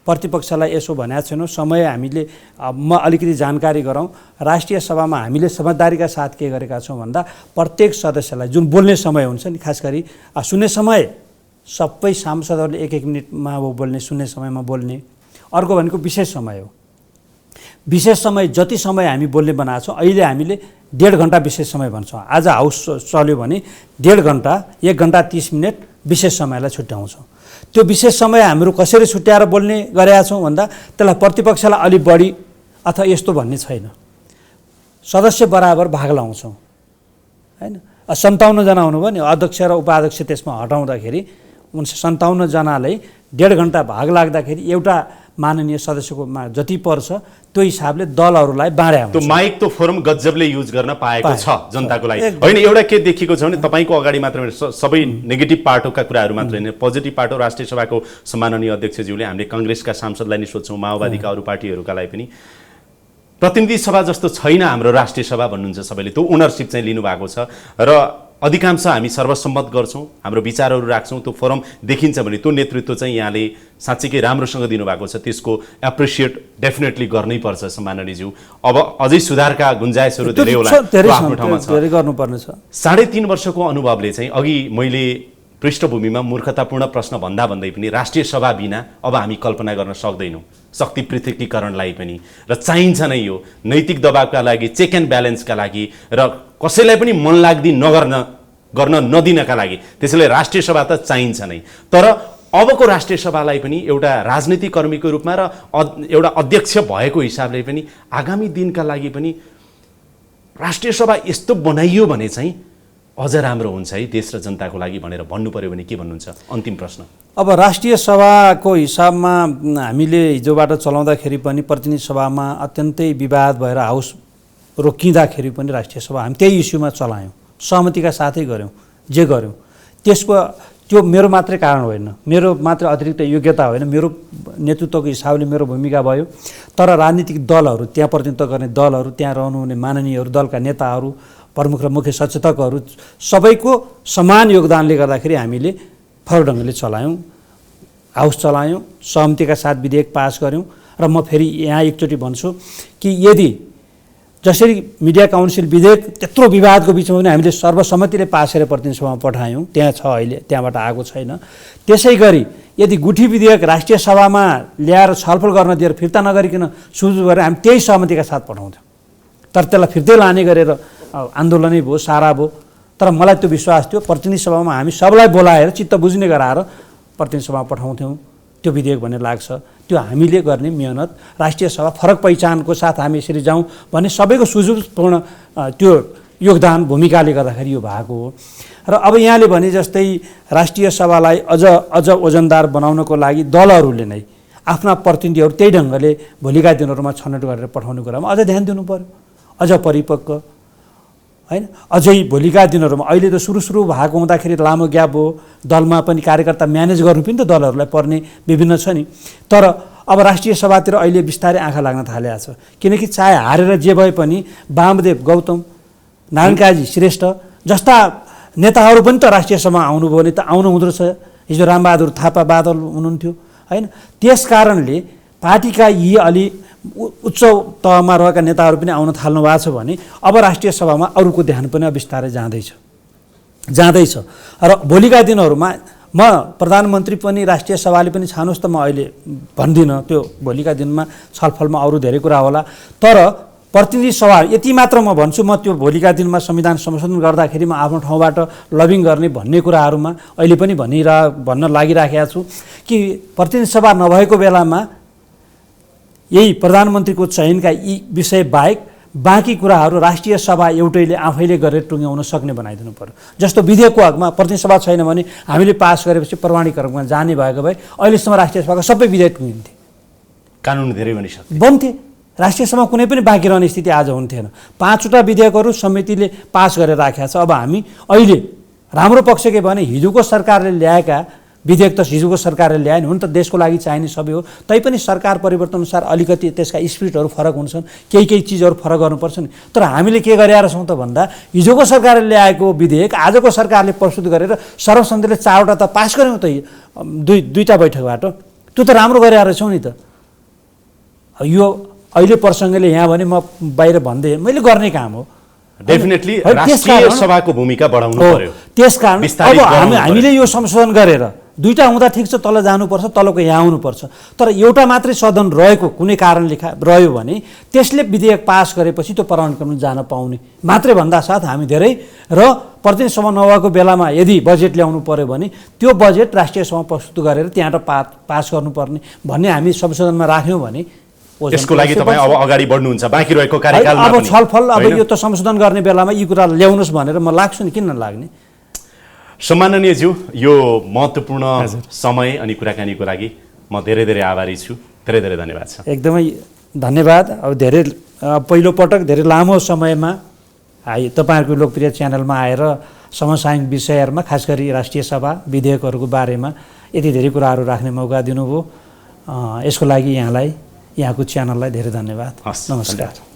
प्रतिपक्षलाई यसो भनेको छैनौँ। समय हामीले म अलिकति जानकारी गरौँ। राष्ट्रिय सभामा हामीले समझदारीका साथ के गरेका छौँ भन्दा प्रत्येक सदस्यलाई जुन बोल्ने समय हुन्छ नि, खास गरी सुन्ने समय सबै सांसदहरूले 1-1 मिनटमा बोल्ने, सुन्ने समयमा बोल्ने। अर्को भनेको विशेष समय हो। विशेष समय जति समय हामी बोल्ने बनाएको छौँ, अहिले हामीले 1.5 घन्टा विशेष समय भन्छौँ। आज हाउस चल्यो भने 1.5 घन्टा 1 घन्टा 30 मिनट विशेष समयलाई छुट्याउँछौँ। त्यो विशेष समय हाम्रो कसरी छुट्याएर बोल्ने गरेका छौँ भन्दा त्यसलाई प्रतिपक्षलाई अलि बढी अथवा यस्तो भन्ने छैन, सदस्य बराबर भाग लाउँछौँ हैन। 57 जना हुनुभयो नि, अध्यक्ष र उपाध्यक्ष त्यसमा हटाउँदाखेरि 57 जनाले 1.5 घन्टा भाग लाग्दाखेरि एउटा माननीय सदस्यको जति पर्छ त्यो हिसाबले दलहरूलाई बाँड्या हुन्छ। त्यो माइक त्यो फोरम गजबले युज गर्न पाएको छ जनताको लागि। होइन, एउटा के देखिएको छ भने तपाईँको अगाडि मात्र सबै नेगेटिभ पाटोका कुराहरू मात्र होइन, पोजिटिभ पाटो राष्ट्रिय सभाको सम्माननीय अध्यक्षज्यूले हामीले काङ्ग्रेसका सांसदलाई नै सोध्छौँ, माओवादीका अरू पार्टीहरूका लागि पनि प्रतिनिधि सभा जस्तो छैन हाम्रो राष्ट्रिय सभा भन्नुहुन्छ सबैले, त्यो ओनरसिप चाहिँ लिनुभएको छ र अधिकांश हामी सर्वसम्मत गर्छौँ, हाम्रो विचारहरू राख्छौँ। त्यो फोरम देखिन्छ भने त्यो नेतृत्व चाहिँ यहाँले साँच्चीकै राम्रोसँग दिनुभएको छ, त्यसको एप्रिसिएट डेफिनेटली गर्नै पर्छ सम्माननीयज्यू। अब अझै सुधारका गुन्जाइसहरू धेरै होला, आफ्नो ठाउँमा छ, धेरै गर्नुपर्ने छ। 3.5 वर्षको अनुभवले चाहिँ अघि मैले पृष्ठभूमिमा मूर्खतापूर्ण प्रश्न भन्दा भन्दै पनि राष्ट्रिय सभा बिना अब हामी कल्पना गर्न सक्दैनौँ शक्ति पृथकीकरणलाई पनि, र चाहिन्छ नै यो नैतिक दबावका लागि, चेक एन्ड ब्यालेन्सका लागि, र कसैलाई पनि मन लाग्दी गर्न नदिनका लागि। त्यसैले राष्ट्रिय सभा त चाहिन्छ नै। तर अबको राष्ट्रिय सभालाई पनि एउटा राजनीतिक कर्मीको रूपमा र एउटा अध्यक्ष भएको हिसाबले पनि आगामी दिनका लागि पनि राष्ट्रिय सभा यस्तो बनाइयो भने चाहिँ अझ राम्रो हुन्छ है देश र जनताको लागि भनेर भन्नु पर्यो भने के भन्नुहुन्छ? अन्तिम प्रश्न। अब राष्ट्रिय सभाको हिसाबमा हामीले हिजोबाट चलाउँदाखेरि पनि प्रतिनिधि सभामा अत्यन्तै विवाद भएर हाउस रोकिँदाखेरि पनि राष्ट्रिय सभा हामी त्यही इस्युमा चलायौँ, सहमतिका साथै गऱ्यौँ, जे गऱ्यौँ। त्यसको त्यो मेरो मात्रै कारण होइन, मेरो मात्र अतिरिक्त योग्यता होइन, मेरो नेतृत्वको हिसाबले मेरो भूमिका भयो। तर राजनीतिक दलहरू, त्यहाँ प्रतिनिधित्व गर्ने दलहरू, त्यहाँ रहनुहुने माननीयहरू, दलका नेताहरू, प्रमुख र मुख्य सचेतकहरू सबैको समान योगदानले गर्दाखेरि हामीले फरक ढङ्गले चलायौँ, हाउस चलायौँ, सहमतिका साथ विधेयक पास गऱ्यौँ। र म फेरि यहाँ एकचोटि भन्छु कि यदि जसरी मिडिया काउन्सिल विधेयक त्यत्रो विवादको बिचमा पनि हामीले सर्वसम्मतिले पास गरेर प्रतिनिधि सभामा पठायौँ, त्यहाँ छ अहिले, त्यहाँबाट आएको छैन। त्यसै गरी यदि गुठी विधेयक राष्ट्रिय सभामा ल्याएर छलफल गर्न दिएर फिर्ता नगरिकन सुझाव गरेर हामी त्यही सहमतिका साथ पठाउँथ्यौँ। तर त्यसलाई फिर्तै लाने गरेर आन्दोलनै भयो, सारा भयो। तर मलाई त्यो विश्वास थियो प्रतिनिधि सभामा हामी सबलाई बोलाएर चित्त बुझ्ने गराएर प्रतिनिधि सभामा पठाउँथ्यौँ त्यो विधेयक भन्ने लाग्छ। त्यो हामीले गर्ने मेहनत, राष्ट्रिय सभा फरक पहिचानको साथ हामी यसरी जाउँ भन्ने सबैको सुझावपूर्ण त्यो योगदान भूमिकाले गर्दाखेरि यो भएको हो। र अब यहाँले भने जस्तै राष्ट्रिय सभालाई अझ ओजनदार बनाउनको लागि दलहरूले नै आफ्ना प्रतिनिधिहरू त्यही ढङ्गले भोलिका दिनहरूमा छनौट गरेर पठाउने कुरामा अझ ध्यान दिनु पर्यो, अझ परिपक्व हैन। अझै भोलिका दिनहरूमा अहिले त सुरु भएको हुँदाखेरि लामो ग्याप हो, दलमा पनि कार्यकर्ता म्यानेज गर्नु पनि त दलहरूलाई पर्ने विभिन्न छ नि। तर अब राष्ट्रिय सभातिर अहिले बिस्तारै आँखा लाग्न थालेको छ, किनकि चाहे हारेर जे भए पनि वामदेव गौतम, नारायण काजी श्रेष्ठ जस्ता नेताहरू पनि त राष्ट्रिय सभामा आउनुभयो भने त आउनु हुँदो रहेछ। हिजो रामबहादुर थापा बादल हुनुहुन्थ्यो हैन। त्यस कारणले पार्टीका यी अलि उच्च तहमा रहेका नेताहरू पनि आउन थाल्नु भएको छ भने अब राष्ट्रिय सभामा अरूको ध्यान पनि बिस्तारै जाँदैछ। र भोलिका दिनहरूमा म प्रधानमन्त्री पनि राष्ट्रिय सभाले पनि छानुहोस् त, म अहिले भन्दिनँ, त्यो भोलिका दिनमा छलफलमा अरू धेरै कुरा होला। तर प्रतिनिधि सभा यति मात्र म भन्छु, म त्यो भोलिका दिनमा संविधान संशोधन गर्दाखेरि म आफ्नो ठाउँबाट लबिङ गर्ने भन्ने कुराहरूमा अहिले पनि भन्न लागिराखेको छु कि प्रतिनिधि सभा नभएको बेलामा यही प्रधानमन्त्रीको चयनका यी विषय बाहेक बाँकी कुराहरू राष्ट्रिय सभा एउटैले आफैले गरेर टुङ्ग्याउन सक्ने बनाइदिनु पर्यो। जस्तो विधेयकको हकमा प्रतिनिधि सभा छैन भने हामीले पास गरेपछि प्रमाणीकरणमा जाने भएको भए अहिलेसम्म राष्ट्रिय सभाका सबै विधेयक टुङ्गिन्थे, कानुन धेरै बन्थे, राष्ट्रिय सभा कुनै पनि बाँकी रहने स्थिति आज हुन्थेन। 5वटा विधेयकहरू समितिले पास गरेर राखेको छ। अब हामी अहिले राम्रो पक्ष के भने हिजोको सरकारले ल्याएका विधेयक त हिजोको सरकारले ल्यायो नि, हुन त देशको लागि चाहिने सबै हो, तैपनि सरकार परिवर्तन अनुसार अलिकति त्यसका स्पिरिटहरू फरक हुन्छन्, केही चिजहरू फरक गर्नुपर्छ नि। तर हामीले के गरेर छौँ त भन्दा हिजोको सरकारले ल्याएको विधेयक आजको सरकारले प्रस्तुत गरेर सर्वसम्मतिले 4वटा त पास गऱ्यौँ त दुईटा बैठकबाट, त्यो त राम्रो गरेर छौँ नि त। यो अहिले प्रसङ्गले यहाँ भने म बाहिर भन्दै मैले गर्ने काम हो। डेफिनेटली राष्ट्रिय सभाको भूमिका बढाउनु पर्यो। त्यसकारण अब हामीले यो संशोधन गरेर दुईटा हुँदा ठिक छ, तल जानुपर्छ, तलको यहाँ आउनुपर्छ। तर एउटा मात्रै सदन रहेको कुनै कारणले रह्यो भने त्यसले विधेयक पास गरेपछि त्यो पार्लियामेन्टमा जान पाउने मात्रै भन्दा साथ हामी धेरै र प्रतिनिधि सभा नभएको बेलामा यदि बजेट ल्याउनु पर्यो भने त्यो बजेट राष्ट्रिय सभा प्रस्तुत गरेर त्यहाँ पास गर्नुपर्ने भन्ने हामी संशोधनमा राख्यौँ भने त्यसको लागि तपाईँ अब अगाडि बढ्नुहुन्छ बाँकी रहेको कार्यकालमा अब छलफल अब यो त संशोधन गर्ने बेलामा यी कुरा ल्याउनुहोस् भनेर म लाग्छु नि, किन नलाग्ने। सम्माननीयज्यू, यो महत्त्वपूर्ण समय अनि कुराकानीको लागि म धेरै धेरै आभारी छु। धेरै धेरै धन्यवाद छ। एकदमै धन्यवाद। अब धेरै पहिलोपटक धेरै लामो समयमा तपाईँहरूको लोकप्रिय च्यानलमा आएर समसामयिक विषयहरूमा खास गरी राष्ट्रिय सभा विधेयकहरूको बारेमा यति धेरै कुराहरू राख्ने मौका दिनुभयो। यसको लागि यहाँलाई, यहाँको च्यानललाई धेरै धन्यवाद। हस्, नमस्कार।